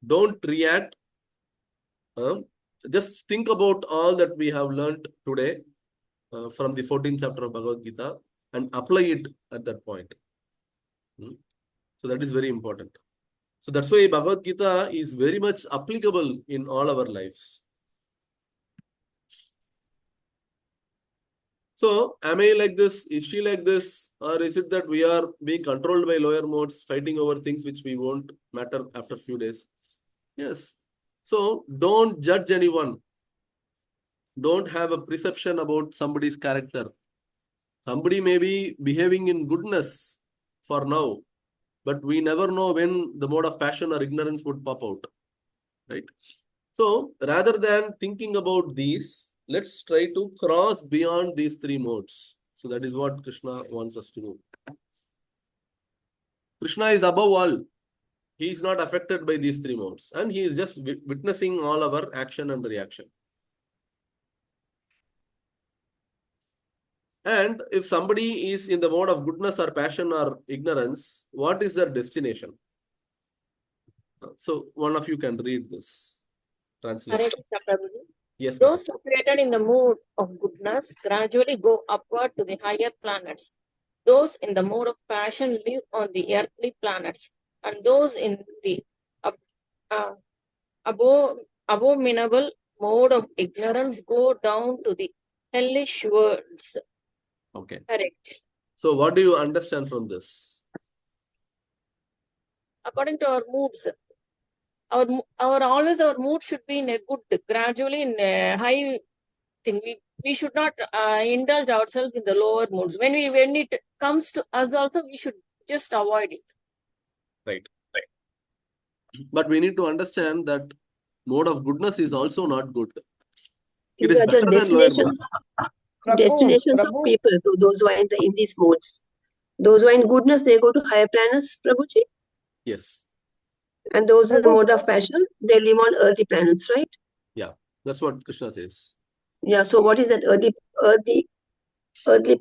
Speaker 1: Don't react. Just think about all that we have learned today from the 14th chapter of Bhagavad Gita and apply it at that point. So that is very important. So that's why Bhagavad Gita is very much applicable in all our lives. So am I like this? Is she like this? Or is it that we are being controlled by lower modes, fighting over things which we won't matter after a few days? Yes. So don't judge anyone. Don't have a perception about somebody's character. Somebody may be behaving in goodness for now, but we never know when the mode of passion or ignorance would pop out. Right? So rather than thinking about these, let's try to cross beyond these three modes. So that is what Krishna wants us to do. Krishna is above all. He is not affected by these three modes. And he is just witnessing all our action and reaction. And if somebody is in the mode of goodness or passion or ignorance, what is their destination? So one of you can read this
Speaker 5: Hare
Speaker 1: translation.
Speaker 5: Krishna, Prabhuji.
Speaker 1: Yes, ma'am.
Speaker 5: Those situated in the mood of goodness gradually go upward to the higher planets. those in the mode of passion live on the earthly planets, and those in the ab- uh, abominable mode of ignorance go down to the hellish worlds.
Speaker 1: Okay.
Speaker 5: Correct.
Speaker 1: So what do you understand from this?
Speaker 5: According to our moods, our mood should be in a good, gradually in a high thing. We should not indulge ourselves in the lower moods. When it comes to us also, we should just avoid it.
Speaker 1: Right. But we need to understand that mode of goodness is also not good. It
Speaker 2: These
Speaker 1: is
Speaker 2: are just
Speaker 1: better than lower mode.
Speaker 2: destinations of
Speaker 3: Prabhu,
Speaker 2: people, those who are in these modes. Those who are in goodness, they go to higher planets, Prabhuji.
Speaker 1: Yes.
Speaker 2: And those in the
Speaker 3: Prabhu,
Speaker 2: mode of passion, they live on earthly planets, right?
Speaker 1: Yeah. That's what Krishna says.
Speaker 2: Yeah. So what is that earthly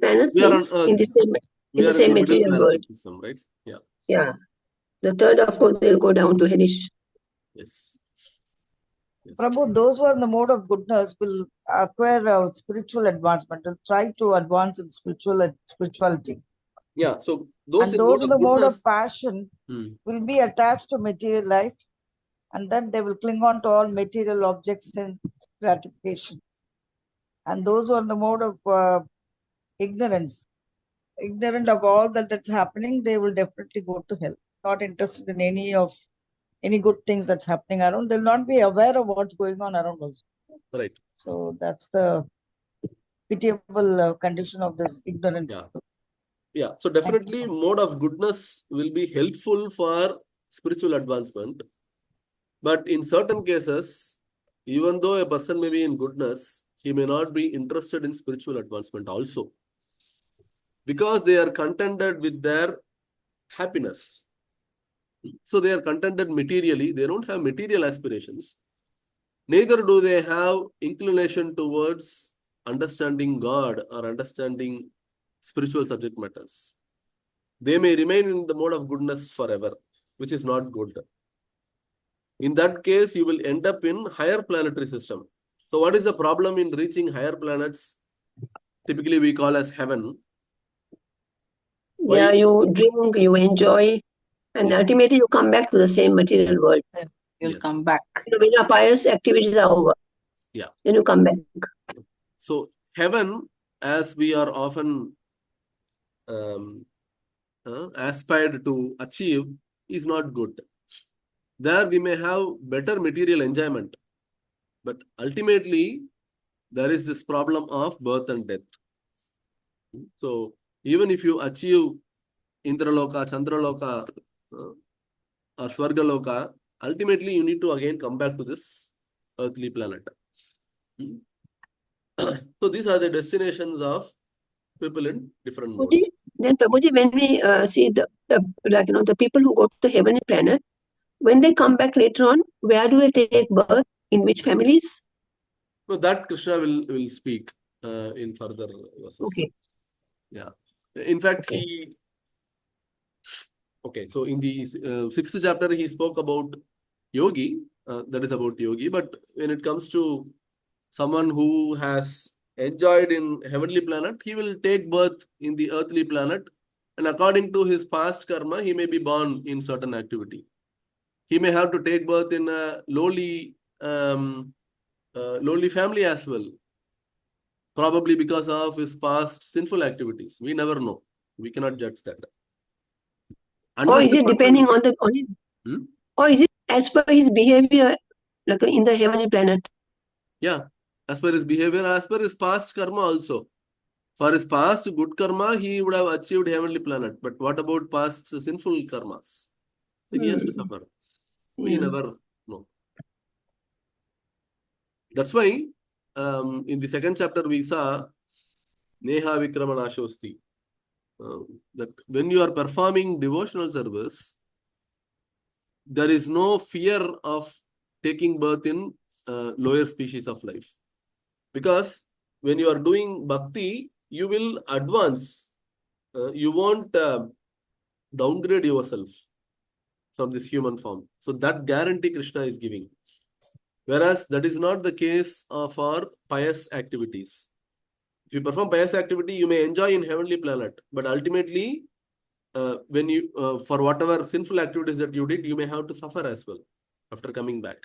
Speaker 2: planets
Speaker 1: We are on
Speaker 2: means
Speaker 1: Earth.
Speaker 2: in the same
Speaker 1: We are in the middle
Speaker 2: material world.
Speaker 1: planetary system, right? Yeah.
Speaker 2: Yeah. The third, of course, they'll go down to hellish.
Speaker 1: Yes. Yes.
Speaker 3: Prabhu, those who are in the mode of goodness will acquire spiritual advancement, will try to advance in spirituality.
Speaker 1: Yeah. So those
Speaker 3: And
Speaker 1: in
Speaker 3: those
Speaker 1: mode
Speaker 3: in
Speaker 1: of
Speaker 3: the mode
Speaker 1: goodness.
Speaker 3: of passion
Speaker 1: Hmm.
Speaker 3: will be attached to material life, and then they will cling on to all material objects and gratification. And those who are in the mode of ignorant of all that's happening, they will definitely go to hell. Not interested in any good things that's happening around. They'll not be aware of what's going on around also.
Speaker 1: Right.
Speaker 3: So that's the pitiable condition of this ignorant.
Speaker 1: Yeah. Yeah. So definitely mode of goodness will be helpful for spiritual advancement. But in certain cases, even though a person may be in goodness, he may not be interested in spiritual advancement also. Because they are contented with their happiness. So they are contented materially. They don't have material aspirations. Neither do they have inclination towards understanding God or understanding spiritual subject matters. They may remain in the mode of goodness forever, which is not good. In that case, you will end up in higher planetary system. So what is the problem in reaching higher planets? Typically, we call as heaven. Why?
Speaker 2: Yeah, you drink, you enjoy, and
Speaker 1: Yeah.
Speaker 2: ultimately you come back to the same material world.
Speaker 3: You'll
Speaker 1: Yes.
Speaker 3: come back.
Speaker 2: When your pious activities are over,
Speaker 1: Yeah.
Speaker 2: then you come back.
Speaker 1: So heaven, as we are often aspired to achieve, is not good. There we may have better material enjoyment, but ultimately there is this problem of birth and death. So even if you achieve Indraloka, Chandraloka, or Swargaloka, ultimately you need to again come back to this earthly planet. So these are the destinations of people in different modes.
Speaker 2: Prabhuji, then Prabhuji, when we see the people who go to the heavenly planet, when they come back later on, where do they take birth? In which families?
Speaker 1: So that Krishna will speak in further verses.
Speaker 2: Okay.
Speaker 1: Yeah. In fact,
Speaker 2: Okay.
Speaker 1: so in the 6th chapter, he spoke about yogi, that is about yogi. But when it comes to someone who has enjoyed in heavenly planet, he will take birth in the earthly planet. And according to his past karma, he may be born in certain activity. He may have to take birth in a lowly family as well. Probably because of his past sinful activities. We never know. We cannot judge that.
Speaker 2: Or is it depending on his, or is it as per his behavior, like in the heavenly planet?
Speaker 1: Yeah, as per his behavior, as per his past karma also. For his past good karma, he would have achieved heavenly planet. But what about past sinful karmas? So he has to suffer. We never know. That's why in the 2nd chapter we saw Neha Vikramanashosti. That when you are performing devotional service, there is no fear of taking birth in lower species of life. Because when you are doing bhakti, you will advance. You won't downgrade yourself from this human form. So that guarantee Krishna is giving. Whereas that is not the case of our pious activities. If you perform pious activity, you may enjoy in heavenly planet, but ultimately, when you for whatever sinful activities that you did, you may have to suffer as well after coming back.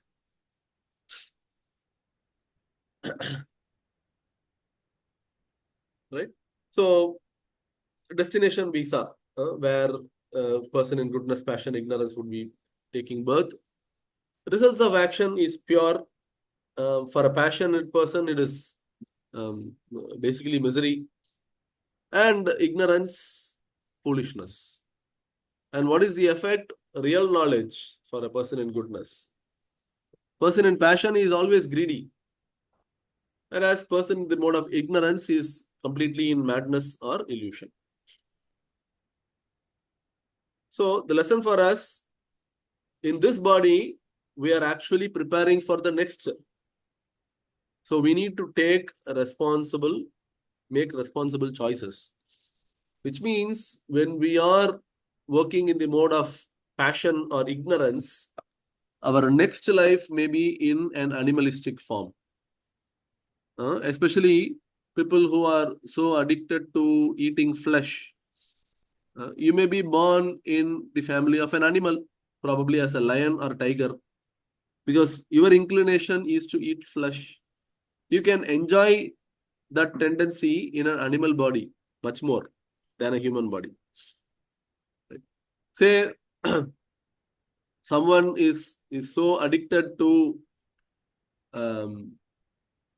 Speaker 1: Right? So, destination visa, where person in goodness, passion, ignorance would be taking birth. Results of action is pure. For a passionate person, it is basically misery, and ignorance, foolishness. And what is the effect? Real knowledge for a person in goodness. Person in passion is always greedy, whereas person in the mode of ignorance is completely in madness or illusion. So the lesson for us, in this body, we are actually preparing for the next. So we need to make responsible choices, which means when we are working in the mode of passion or ignorance, our next life may be in an animalistic form. Especially people who are so addicted to eating flesh. You may be born in the family of an animal, probably as a lion or tiger, because your inclination is to eat flesh. You can enjoy that tendency in an animal body much more than a human body. Right? Say someone is so addicted to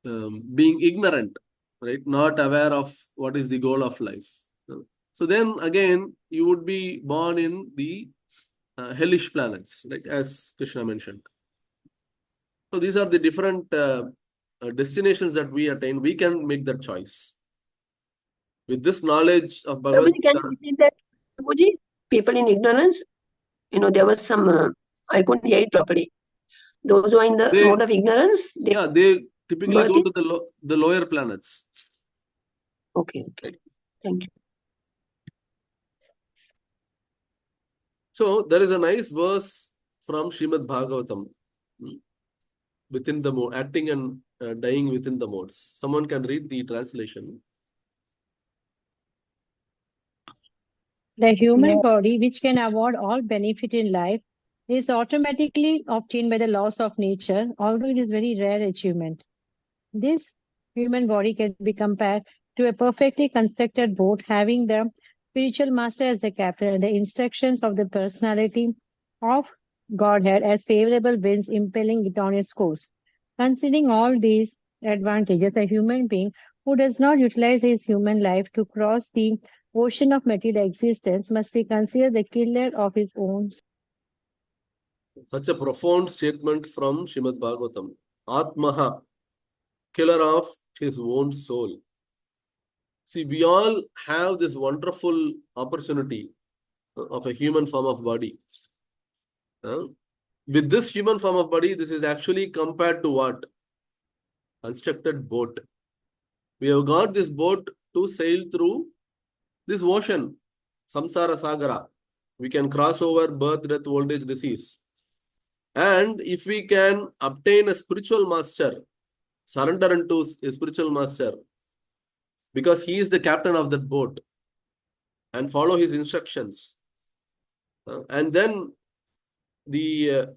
Speaker 1: being ignorant, right? Not aware of what is the goal of life. So then again, you would be born in the hellish planets, right? As Krishna mentioned. So these are the different destinations that we attain. We can make that choice. With this knowledge of Bhagavad
Speaker 2: Prabhuji, can you repeat that? Prabhuji, people in ignorance, there was some, I couldn't hear it properly. Those who are in the
Speaker 1: They-
Speaker 2: mode of ignorance, they
Speaker 1: they typically go
Speaker 2: birth
Speaker 1: to the lower planets.
Speaker 2: Okay.
Speaker 1: Right.
Speaker 2: Thank you.
Speaker 1: So there is a nice verse from Srimad Bhagavatam, within the mode, acting and dying within the modes. Someone can read the translation.
Speaker 4: The human
Speaker 3: Yeah.
Speaker 4: body, which can award all benefit in life, is automatically obtained by the laws of nature, although it is very rare achievement. This human body can be compared to a perfectly constructed boat having the spiritual master as the captain and the instructions of the personality of Godhead as favorable winds impelling it on its course. Considering all these advantages, a human being who does not utilize his human life to cross the ocean of material existence must be considered the killer of his own.
Speaker 1: Such a profound statement from Srimad Bhagavatam. Atmaha, killer of his own soul. See, we all have this wonderful opportunity of a human form of body. With this human form of body, this is actually compared to what? Constructed boat. We have got this boat to sail through this ocean, samsara sagara. We can cross over birth, death, old age, disease. And if we can obtain a spiritual master, surrender unto a spiritual master, because he is the captain of that boat, and follow his instructions. And then the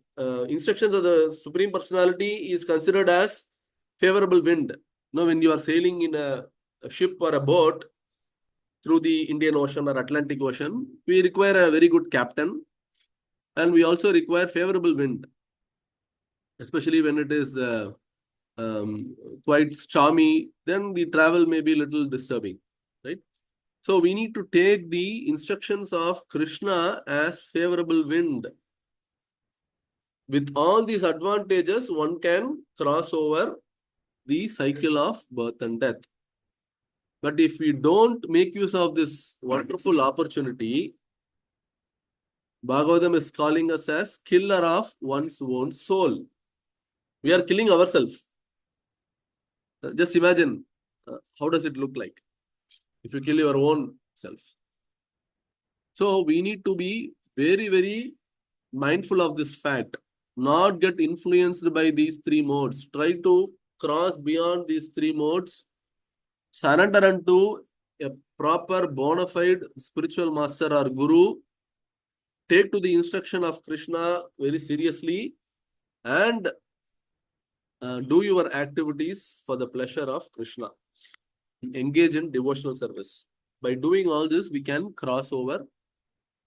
Speaker 1: instructions of the Supreme Personality is considered as favorable wind. When you are sailing in a ship or a boat through the Indian Ocean or Atlantic Ocean, we require a very good captain, and we also require favorable wind, especially when it is quite stormy. Then the travel may be a little disturbing, right? So we need to take the instructions of Krishna as favorable wind. With all these advantages, one can cross over the cycle of birth and death. But if we don't make use of this wonderful opportunity, Bhagavatam is calling us as killer of one's own soul. We are killing ourselves. Just imagine, how does it look like if you kill your own self? So we need to be very, very mindful of this fact, not get influenced by these three modes. Try to cross beyond these three modes surrender unto a proper bona fide spiritual master or guru, take to the instruction of Krishna very seriously, and do your activities for the pleasure of Krishna. Engage in devotional service. By doing all this, we can cross over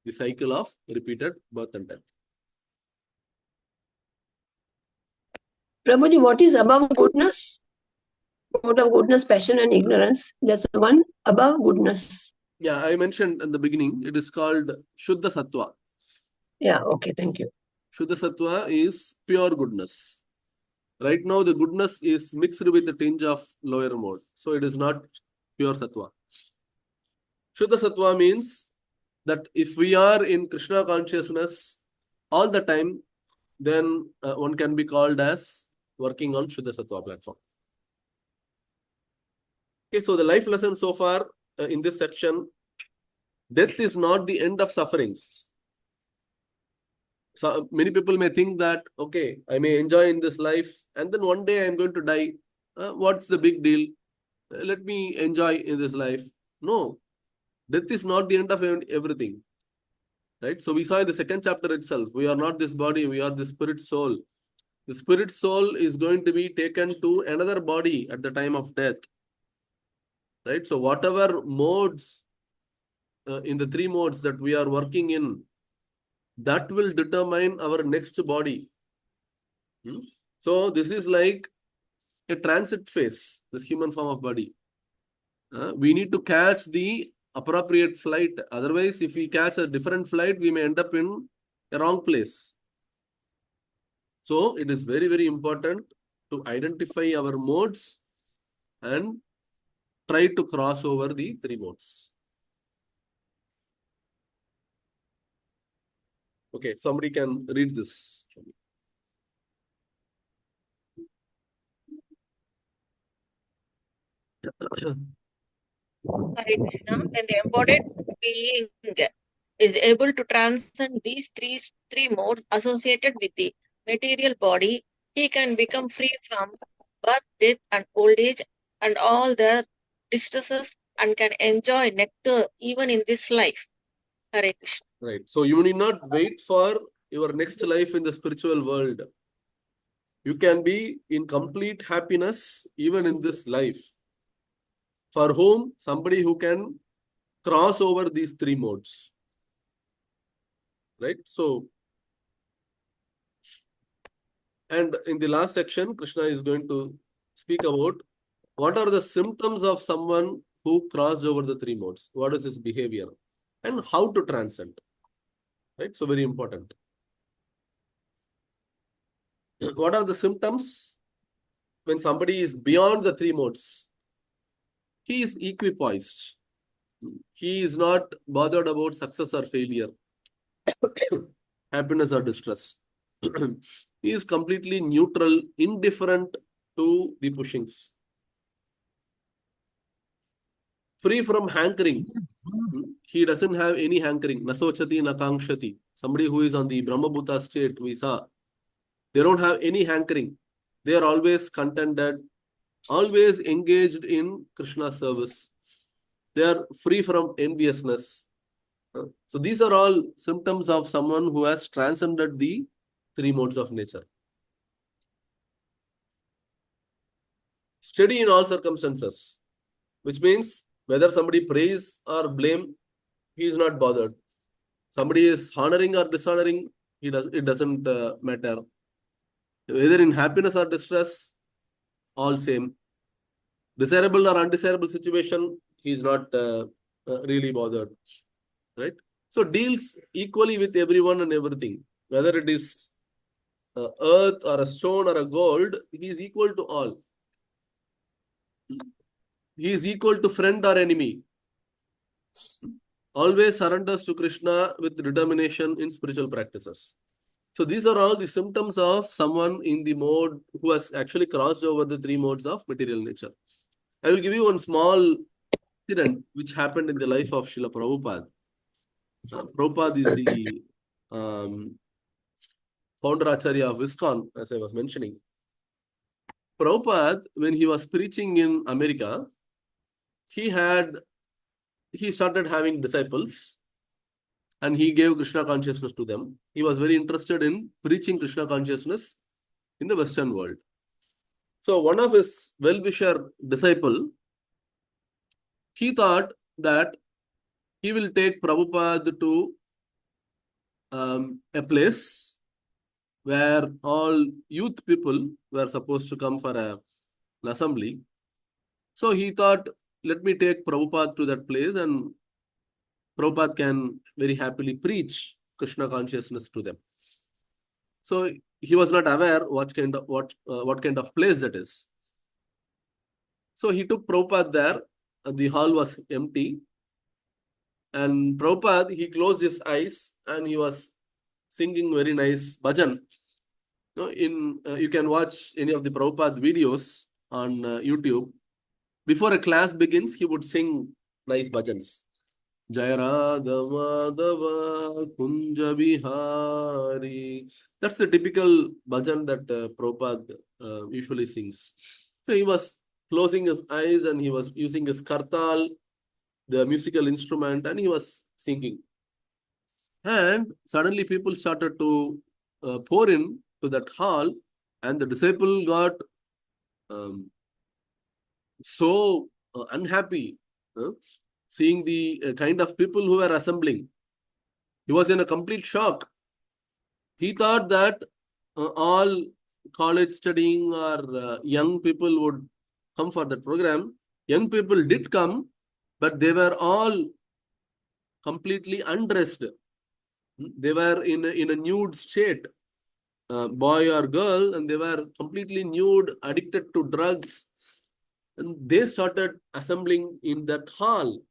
Speaker 1: the cycle of repeated birth and death.
Speaker 2: Prabhuji, what is above goodness? Mode of goodness, passion, and ignorance. There's one above goodness.
Speaker 1: Yeah, I mentioned in the beginning, it is called Shuddha Sattva.
Speaker 2: Yeah, okay, thank you.
Speaker 1: Shuddha Sattva is pure goodness. Right now, the goodness is mixed with the tinge of lower mode. So it is not pure Sattva. Shuddha Sattva means that if we are in Krishna consciousness all the time, then one can be called as working on Shuddha Sattva platform. Okay, so the life lesson so far in this section, death is not the end of sufferings. So many people may think that, okay, I may enjoy in this life and then one day I'm going to die. What's the big deal? Let me enjoy in this life. No, death is not the end of everything. Right? So we saw in the second chapter itself, we are not this body, we are the spirit soul. The spirit soul is going to be taken to another body at the time of death. Right? So whatever modes, in the three modes that we are working in, that will determine our next body. So this is like a transit phase, this human form of body. We need to catch the appropriate flight. Otherwise, if we catch a different flight, we may end up in a wrong place. So it is very, very important to identify our modes and try to cross over the three modes. Okay, somebody can read this.
Speaker 5: Hare Krishna, when the embodied being is able to transcend these three modes associated with the material body, he can become free from birth, death, and old age and all their distresses and can enjoy nectar even in this life. Hare Krishna.
Speaker 1: Right. So you need not wait for your next life in the spiritual world. You can be in complete happiness even in this life. For whom? Somebody who can cross over these three modes. Right? So, and in the last section, Krishna is going to speak about what are the symptoms of someone who crossed over the three modes. What is his behavior and how to transcend. Right? So very important. What are the symptoms when somebody is beyond the three modes? He is equipoised. He is not bothered about success or failure, happiness or distress. He is completely neutral, indifferent to the pushings. Free from hankering. He doesn't have any hankering. Nasochati nakangshati. Somebody who is on the Brahmabhuta state, we saw, they don't have any hankering. They are always contented, always engaged in Krishna's service. They are free from enviousness. So these are all symptoms of someone who has transcended the three modes of nature. Steady in all circumstances, which means whether somebody praise or blame, he is not bothered. Somebody is honoring or dishonoring, it doesn't matter. Whether in happiness or distress, all same. Desirable or undesirable situation, he is not really bothered. Right? So deals equally with everyone and everything. Whether it is earth or a stone or a gold, he is equal to all. He is equal to friend or enemy. Always surrenders to Krishna with determination in spiritual practices. So these are all the symptoms of someone in the mode who has actually crossed over the three modes of material nature. I will give you one small incident which happened in the life of Srila Prabhupada. Prabhupada is the founder Acharya of ISKCON, as I was mentioning. Prabhupada, when he was preaching in America, he started having disciples and he gave Krishna consciousness to them. He was very interested in preaching Krishna consciousness in the Western world. So one of his well-wisher disciple, he thought that he will take Prabhupada to a place where all youth people were supposed to come for an assembly. So he thought, let me take Prabhupada to that place and Prabhupada can very happily preach Krishna consciousness to them. So he was not aware what kind of place that is. So he took Prabhupada there. The hall was empty. And Prabhupada, he closed his eyes and he was singing very nice bhajan. You can watch any of the Prabhupada videos on YouTube. Before a class begins, he would sing nice bhajans. Jaya Radha Madhava Kunja Bihari. That's the typical bhajan that Prabhupada usually sings. So he was closing his eyes and he was using his kartal, the musical instrument, and he was singing. And suddenly people started to pour in to that hall, and the disciple got so unhappy seeing the kind of people who were assembling. He was in a complete shock. He thought that all college studying or young people would come for that program. Young people did come, but they were all completely undressed. They were in a nude state, boy or girl, and they were completely nude, addicted to drugs. And they started assembling in that hall.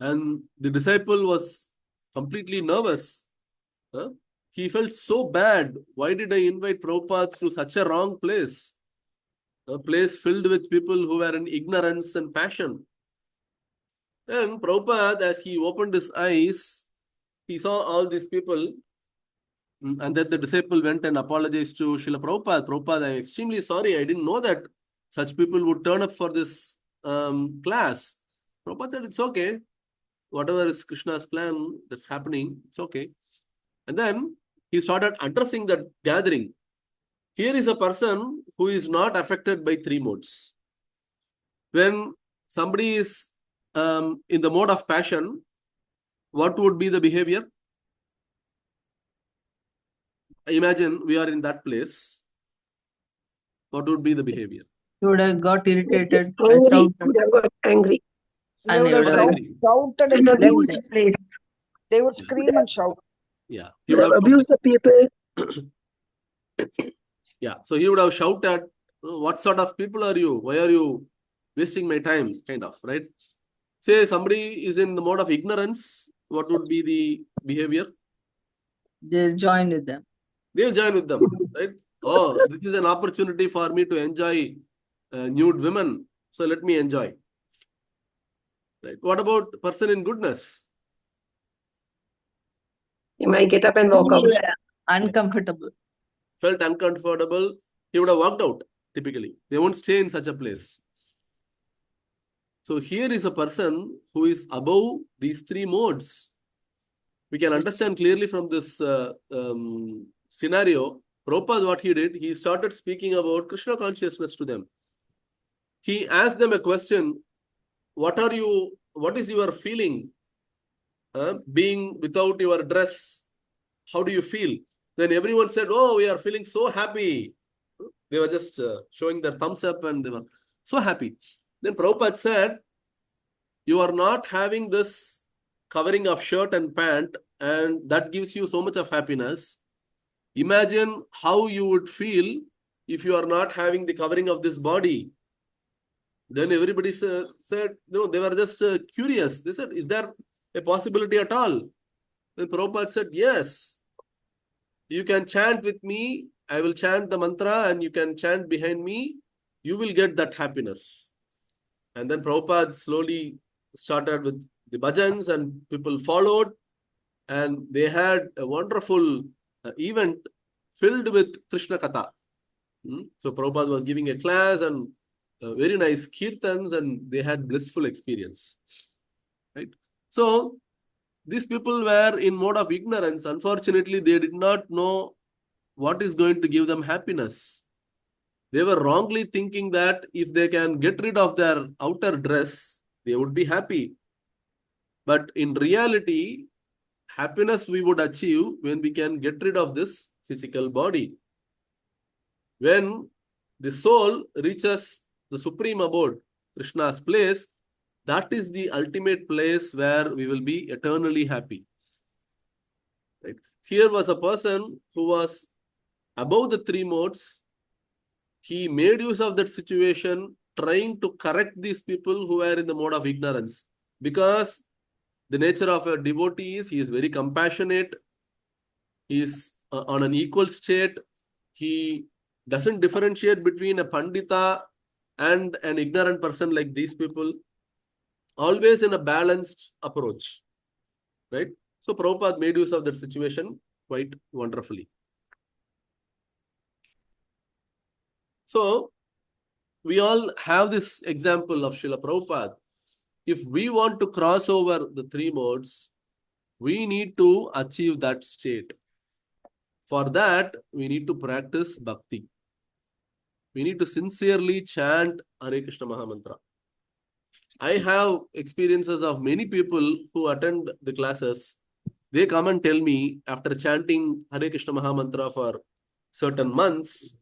Speaker 1: And the disciple was completely nervous. He felt so bad. Why did I invite Prabhupada to such a wrong place? A place filled with people who were in ignorance and passion. And Prabhupada, as he opened his eyes, he saw all these people. And then the disciple went and apologized to Srila Prabhupada. Prabhupada, I'm extremely sorry. I didn't know that such people would turn up for this class. Prabhupada said, it's okay. Whatever is Krishna's plan that's happening, it's okay. And then he started addressing that gathering. Here is a person who is not affected by three modes. When somebody is in the mode of passion, what would be the behavior? Imagine we are in that place. What would be the behavior?
Speaker 6: You would have got irritated and
Speaker 2: Angry,
Speaker 6: shouted.
Speaker 2: would have got angry.
Speaker 3: They
Speaker 6: And
Speaker 3: would
Speaker 6: they
Speaker 3: have
Speaker 6: would have
Speaker 1: Angry.
Speaker 3: shouted and
Speaker 2: And
Speaker 3: screamed.
Speaker 2: abuse the place.
Speaker 3: They would scream and shout.
Speaker 1: Yeah. He
Speaker 2: Would
Speaker 1: would
Speaker 2: have
Speaker 1: have
Speaker 2: abused the people.
Speaker 1: Yeah. So he would have shouted, what sort of people are you? Why are you wasting my time? Kind of, right? Say somebody is in the mode of ignorance. What would be the behavior?
Speaker 6: they'll join with them.
Speaker 1: They'll join with them, right? Oh, this is an opportunity for me to enjoy nude women. So let me enjoy. Right? What about person in goodness?
Speaker 2: You might get up and walk out.
Speaker 6: Uncomfortable.
Speaker 1: Felt uncomfortable. He would have walked out, typically. They won't stay in such a place. So here is a person who is above these three modes. We can understand clearly from this scenario. Prabhupada, what he did, he started speaking about Krishna consciousness to them. He asked them a question, what is your feeling? Being without your dress, how do you feel? Then everyone said, oh, we are feeling so happy. They were just showing their thumbs up and they were so happy. Then Prabhupada said, you are not having this covering of shirt and pant, and that gives you so much of happiness. Imagine how you would feel if you are not having the covering of this body. Then everybody said, no, they were just curious. They said, is there a possibility at all? Then Prabhupada said, yes. You can chant with me. I will chant the mantra and you can chant behind me. You will get that happiness. And then Prabhupada slowly started with the bhajans and people followed. And they had a wonderful event filled with Krishna Katha. So Prabhupada was giving a class and very nice kirtans and they had blissful experience. Right? So these people were in mode of ignorance. Unfortunately, they did not know what is going to give them happiness. They were wrongly thinking that if they can get rid of their outer dress, they would be happy. But in reality, happiness we would achieve when we can get rid of this physical body. When the soul reaches the supreme abode, Krishna's place, that is the ultimate place where we will be eternally happy. Right? Here was a person who was above the three modes. He made use of that situation, trying to correct these people who were in the mode of ignorance. Because the nature of a devotee is he is very compassionate. He is on an equal state. He doesn't differentiate between a pandita and an ignorant person like these people. Always in a balanced approach. Right? So Prabhupada made use of that situation quite wonderfully. So we all have this example of Srila Prabhupada. If we want to cross over the three modes, we need to achieve that state. For that, we need to practice bhakti. We need to sincerely chant Hare Krishna Mahamantra. I have experiences of many people who attend the classes. They come and tell me after chanting Hare Krishna Mahamantra for certain months,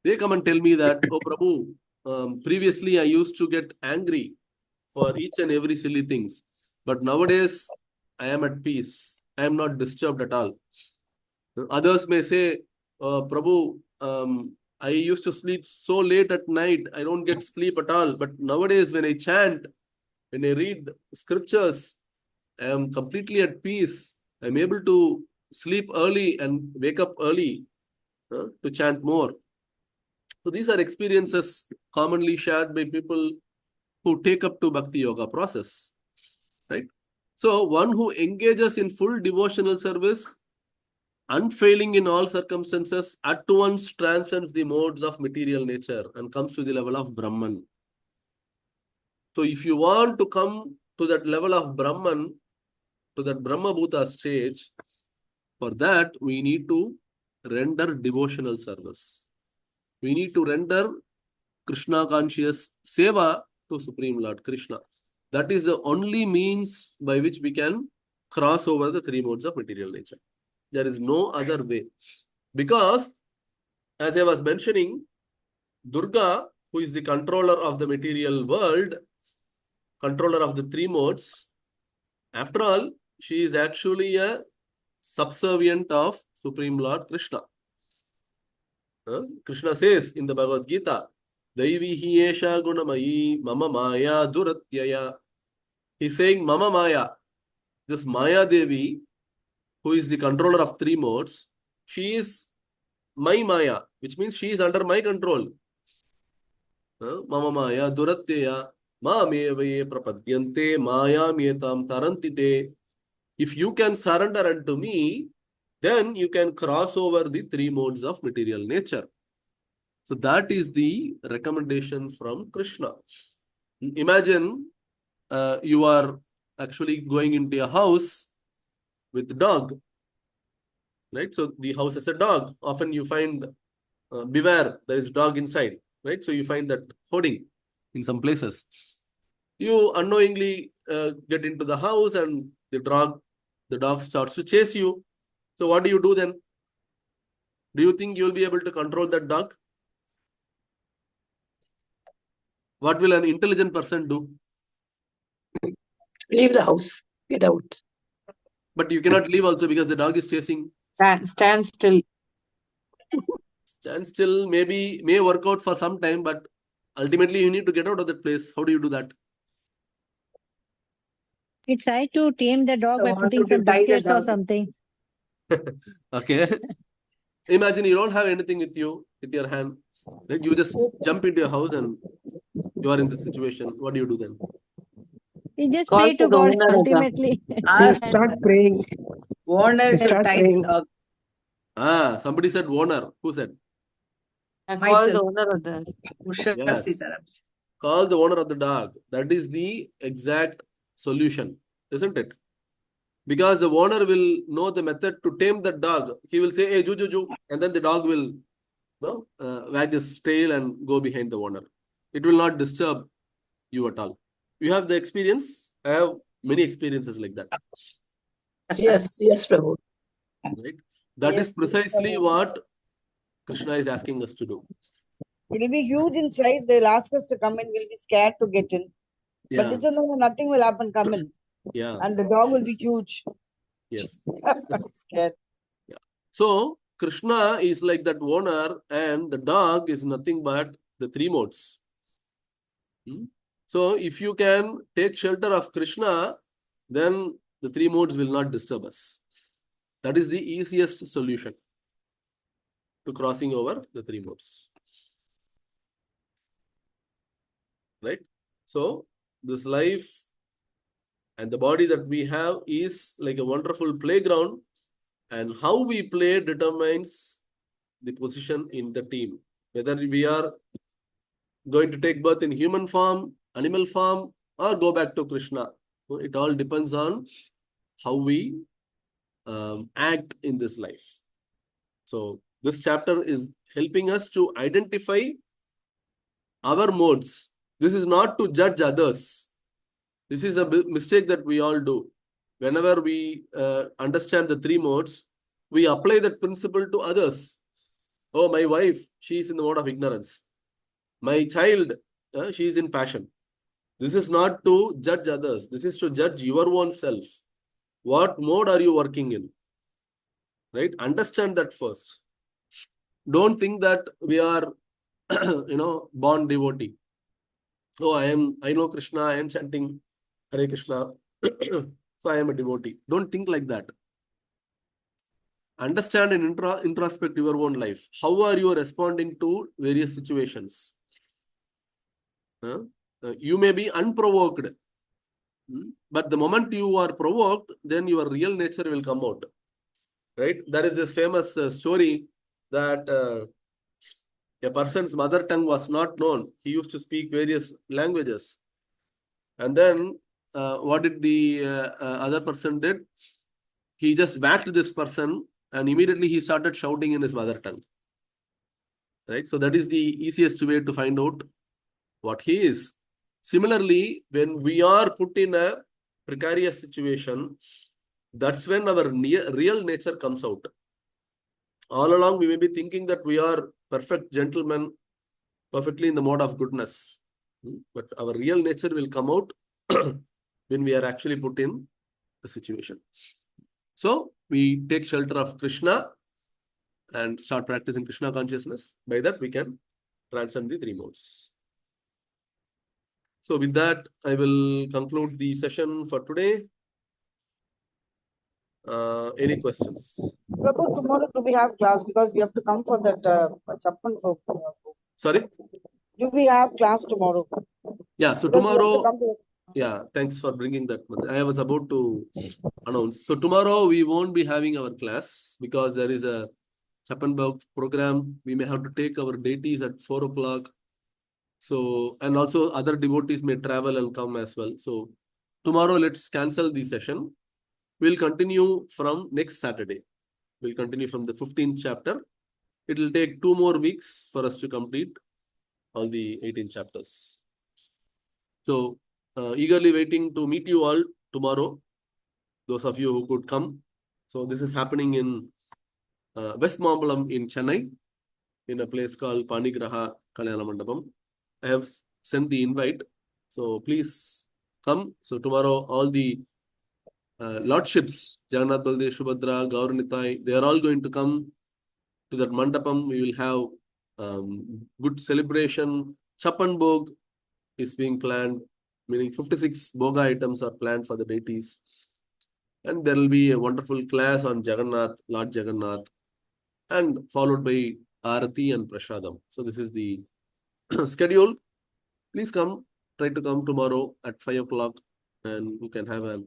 Speaker 1: they come and tell me that, oh Prabhu, previously I used to get angry for each and every silly things. But nowadays, I am at peace. I am not disturbed at all. Others may say, Prabhu, I used to sleep so late at night. I don't get sleep at all. But nowadays, when I chant, when I read scriptures, I am completely at peace. I'm able to sleep early and wake up early to chant more. So these are experiences commonly shared by people who take up to Bhakti Yoga process. Right? So one who engages in full devotional service, unfailing in all circumstances, at once transcends the modes of material nature and comes to the level of Brahman. So if you want to come to that level of Brahman, to that Brahma Bhuta stage, for that we need to render devotional service. We need to render Krishna conscious seva to Supreme Lord Krishna. That is the only means by which we can cross over the three modes of material nature. There is no other way. Because, as I was mentioning, Durga, who is the controller of the material world, controller of the three modes, after all, she is actually a subservient of Supreme Lord Krishna. Krishna says in the Bhagavad Gita, Daivi esha gunamayi mama maya duratyaya. He's saying mama maya. This Maya Devi, who is the controller of three modes, she is my Maya, which means she is under my control. Mama Maya duratyaya mamevaye prapadyante maya mietam tarantite. If you can surrender unto me, then you can cross over the three modes of material nature. So that is the recommendation from Krishna. Imagine you are actually going into a house with a dog, right? So the house is a dog. Often you find, beware, there is dog inside, right? So you find that hoarding in some places. You unknowingly get into the house and the dog starts to chase you. So what do you do then? Do you think you will be able to control that dog? What will an intelligent person do?
Speaker 2: Leave the house. Get out.
Speaker 1: But you cannot leave also because the dog is chasing.
Speaker 6: Stand still.
Speaker 1: Stand still may work out for some time, but ultimately you need to get out of that place. How do you do that?
Speaker 4: We try to tame the dog by
Speaker 2: want
Speaker 4: putting
Speaker 2: to
Speaker 4: some
Speaker 2: tie the
Speaker 4: biscuits or
Speaker 2: dog.
Speaker 4: something.
Speaker 1: Okay. Imagine you don't have anything with you, with your hand. Right? You just jump into your house and you are in this situation. What do you do then?
Speaker 4: We just
Speaker 6: Call
Speaker 4: pray to
Speaker 6: for the
Speaker 4: God
Speaker 6: owner of the-
Speaker 4: ultimately.
Speaker 2: You
Speaker 6: Ask
Speaker 2: start praying.
Speaker 6: owner
Speaker 2: You
Speaker 6: to
Speaker 2: start
Speaker 6: tie the
Speaker 2: praying.
Speaker 6: dog.
Speaker 1: Somebody said owner. Who said?
Speaker 7: And call the
Speaker 6: Myself.
Speaker 7: owner of the.
Speaker 1: Yes. Call the owner of the dog. That is the exact solution, isn't it? Because the owner will know the method to tame that dog. He will say, "Hey, ju, ju, ju," and then the dog will wag his tail and go behind the owner. It will not disturb you at all. You have the experience? I have many experiences like that.
Speaker 2: Yes, yes, Prabhu.
Speaker 1: Right? That
Speaker 3: Yes,
Speaker 1: is precisely
Speaker 3: Prabhu.
Speaker 1: what Krishna is asking us to do.
Speaker 3: It'll be huge in size. They'll ask us to come in. We'll be scared to get in. But
Speaker 1: Yeah.
Speaker 3: it's no, nothing will happen. Come in.
Speaker 1: Yeah.
Speaker 3: And the dog will be huge.
Speaker 1: Yes.
Speaker 3: I'm scared.
Speaker 1: Yeah. So Krishna is like that owner, and the dog is nothing but the three modes. So if you can take shelter of Krishna, then the three modes will not disturb us. That is the easiest solution to crossing over the three modes. Right? So this life and the body that we have is like a wonderful playground, and how we play determines the position in the team. Whether we are going to take birth in human form, animal form, or go back to Krishna. It all depends on how we act in this life. So this chapter is helping us to identify our modes. This is not to judge others. This is a mistake that we all do. Whenever we understand the three modes, we apply that principle to others. Oh, my wife, she is in the mode of ignorance. My child, she is in passion. This is not to judge others. This is to judge your own self. What mode are you working in? Right? Understand that first. Don't think that we are, born devotee. Oh, I know Krishna, I am chanting Hare Krishna, so I am a devotee. Don't think like that. Understand and introspect your own life. How are you responding to various situations? You may be unprovoked, but the moment you are provoked, then your real nature will come out. Right? There is this famous story that a person's mother tongue was not known. He used to speak various languages. And then what did the other person did? He just whacked this person, and immediately he started shouting in his mother tongue. Right? So that is the easiest way to find out what he is. Similarly, when we are put in a precarious situation, that's when our real nature comes out. All along, we may be thinking that we are perfect gentlemen, perfectly in the mode of goodness. But our real nature will come out when we are actually put in the situation. So we take shelter of Krishna and start practicing Krishna consciousness. By that, we can transcend the three modes. So with that, I will conclude the session for today. Any questions?
Speaker 3: Prabhu, tomorrow do we have class? Because we have to come for that Chappan book.
Speaker 1: Sorry?
Speaker 3: Do we have class tomorrow?
Speaker 1: Yeah, so
Speaker 3: Because we have to
Speaker 1: tomorrow,
Speaker 3: come to
Speaker 1: yeah, thanks for bringing that. I was about to announce. So tomorrow we won't be having our class because there is a Chappenberg program. We may have to take our deities at 4 o'clock. So, and also other devotees may travel and come as well. So tomorrow, let's cancel the session. We'll continue from next Saturday. We'll continue from the 15th chapter. It will take 2 more weeks for us to complete all the 18 chapters. So, eagerly waiting to meet you all tomorrow. Those of you who could come. So, this is happening in West Mambalam in Chennai, in a place called Panigraha Kalyana Mandapam. I have sent the invite. So, please come. So, tomorrow, all the lordships, Jagannath Baldev, Subhadra, Gauranitai, they are all going to come to that mandapam. We will have good celebration. Chappan Bhog is being planned, meaning 56 Bhoga items are planned for the deities. And there will be a wonderful class on Jagannath, Lord Jagannath, and followed by Arati and Prashadam. So this is the schedule. Please come, try to come tomorrow at 5 o'clock, and you can have a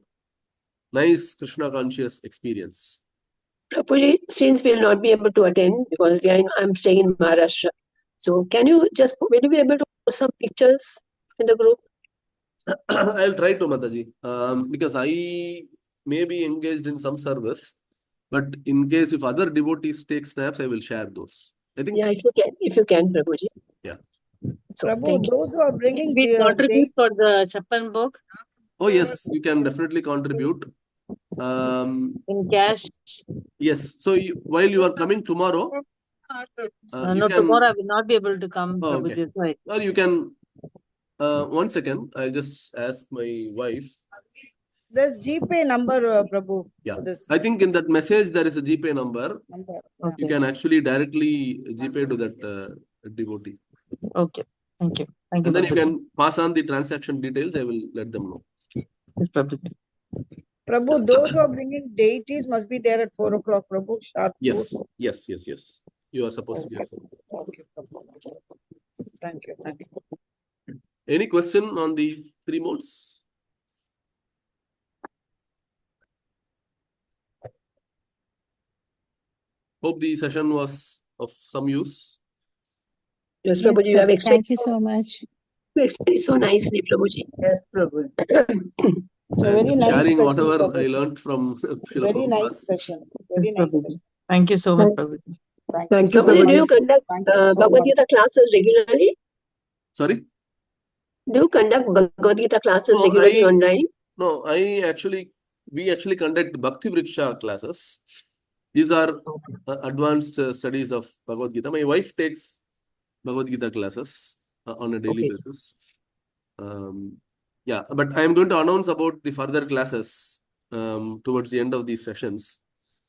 Speaker 1: nice Krishna conscious experience.
Speaker 2: Prabhuji, since we'll not be able to attend because I'm staying in Maharashtra, So can you just, will you be able to put some pictures in the group?
Speaker 1: I'll try to, Mataji, because I may be engaged in some service, but in case if other devotees take snaps, I will share those. I think,
Speaker 2: Yeah, if you can, Prabhuji.
Speaker 1: Yeah.
Speaker 2: So
Speaker 3: Prabhu,
Speaker 2: thank you.
Speaker 3: those who are bringing
Speaker 6: We contribute
Speaker 3: date,
Speaker 6: for the Chappan book
Speaker 1: oh yes, you can definitely contribute.
Speaker 6: in cash.
Speaker 1: Yes, so while you are coming tomorrow, you
Speaker 6: No,
Speaker 1: can,
Speaker 6: tomorrow I will not be able to come,
Speaker 1: oh, okay.
Speaker 6: Prabhuji. Sorry.
Speaker 1: Or you can, 1 second, I'll just ask my wife.
Speaker 3: there's GPay number, Prabhu.
Speaker 1: Yeah,
Speaker 3: For this
Speaker 1: I think in that message there is a GPay number.
Speaker 3: number.
Speaker 6: Okay.
Speaker 1: You can actually directly GPay to that devotee.
Speaker 6: Okay. Thank you. Thank you,
Speaker 1: And then you
Speaker 6: Prabhuji.
Speaker 1: can pass on the transaction details. I will let them know.
Speaker 6: Yes, Prabhuji.
Speaker 3: Prabhu, those who are bringing deities must be there at 4 o'clock, Prabhu. Sharp
Speaker 1: Yes,
Speaker 3: food.
Speaker 1: yes, yes, yes. You are supposed to be at 4.
Speaker 3: Okay, Prabhu. Thank you. Thank you.
Speaker 1: Any question on the 3 modes? Hope the session was of some use.
Speaker 2: Yes,
Speaker 4: Yes,
Speaker 2: Prabhuji, you have
Speaker 4: Prabhu.
Speaker 2: explained,
Speaker 4: Thank you so much.
Speaker 2: you explained it so nicely, Prabhuji.
Speaker 3: Yes, Prabhu.
Speaker 1: I
Speaker 3: A
Speaker 1: am
Speaker 3: very
Speaker 1: just
Speaker 3: nice
Speaker 1: sharing
Speaker 3: session,
Speaker 1: whatever
Speaker 3: Prabhu.
Speaker 1: I learned from Srila
Speaker 3: Very
Speaker 1: Prabhupada.
Speaker 3: nice session.
Speaker 6: Yes,
Speaker 3: Very nice
Speaker 6: Prabhuji.
Speaker 3: session.
Speaker 6: Thank you so much,
Speaker 2: Thank-
Speaker 6: Prabhuji.
Speaker 3: Thank you so
Speaker 2: Prabhuji, do you
Speaker 3: much.
Speaker 2: conduct
Speaker 3: Thank you so
Speaker 2: Bhagavad
Speaker 3: much.
Speaker 2: Gita classes regularly?
Speaker 1: Sorry?
Speaker 2: Do you conduct Bhagavad Gita classes
Speaker 1: No,
Speaker 2: regularly online?
Speaker 1: No, we actually conduct Bhakti Vriksha classes. These are advanced studies of Bhagavad Gita. My wife takes Bhagavad Gita classes on a daily
Speaker 2: Okay.
Speaker 1: basis. Yeah, but I am going to announce about the further classes towards the end of these sessions.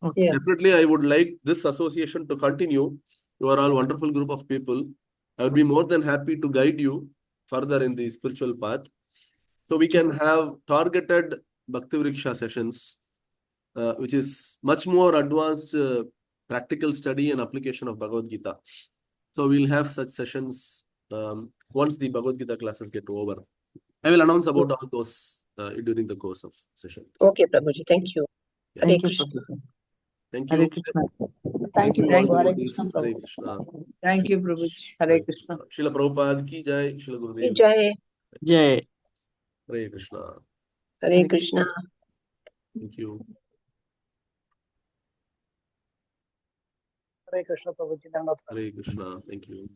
Speaker 6: Okay.
Speaker 2: Yeah.
Speaker 1: Definitely, I would like this association to continue. You are all wonderful group of people. I would be more than happy to guide you further in the spiritual path. So we can have targeted Bhakti Vriksha sessions, which is much more advanced practical study and application of Bhagavad Gita. So we'll have such sessions once the Bhagavad Gita classes get over. I will announce about all those during the course of session.
Speaker 2: Okay, Prabhuji, thank you.
Speaker 1: Yeah.
Speaker 2: Hare
Speaker 6: Thank you,
Speaker 2: Krishna.
Speaker 6: Prabhuji.
Speaker 1: Thank
Speaker 6: Hare
Speaker 1: you.
Speaker 6: Krishna.
Speaker 3: Thank you,
Speaker 1: all
Speaker 3: Prabhu. Hare
Speaker 1: devotees.
Speaker 3: Krishna,
Speaker 1: Hare
Speaker 3: Prabhu.
Speaker 1: Krishna.
Speaker 6: Thank you, Prabhuji. Hare
Speaker 1: Hare
Speaker 6: Krishna.
Speaker 1: Krishna. Srila Prabhupada ki jai. Srila Gurudev.
Speaker 2: Jai.
Speaker 6: Jai.
Speaker 1: Hare Krishna.
Speaker 2: Hare Krishna.
Speaker 1: Thank you.
Speaker 3: Hare Krishna, Prabhuji.
Speaker 1: Hare Krishna. Thank you.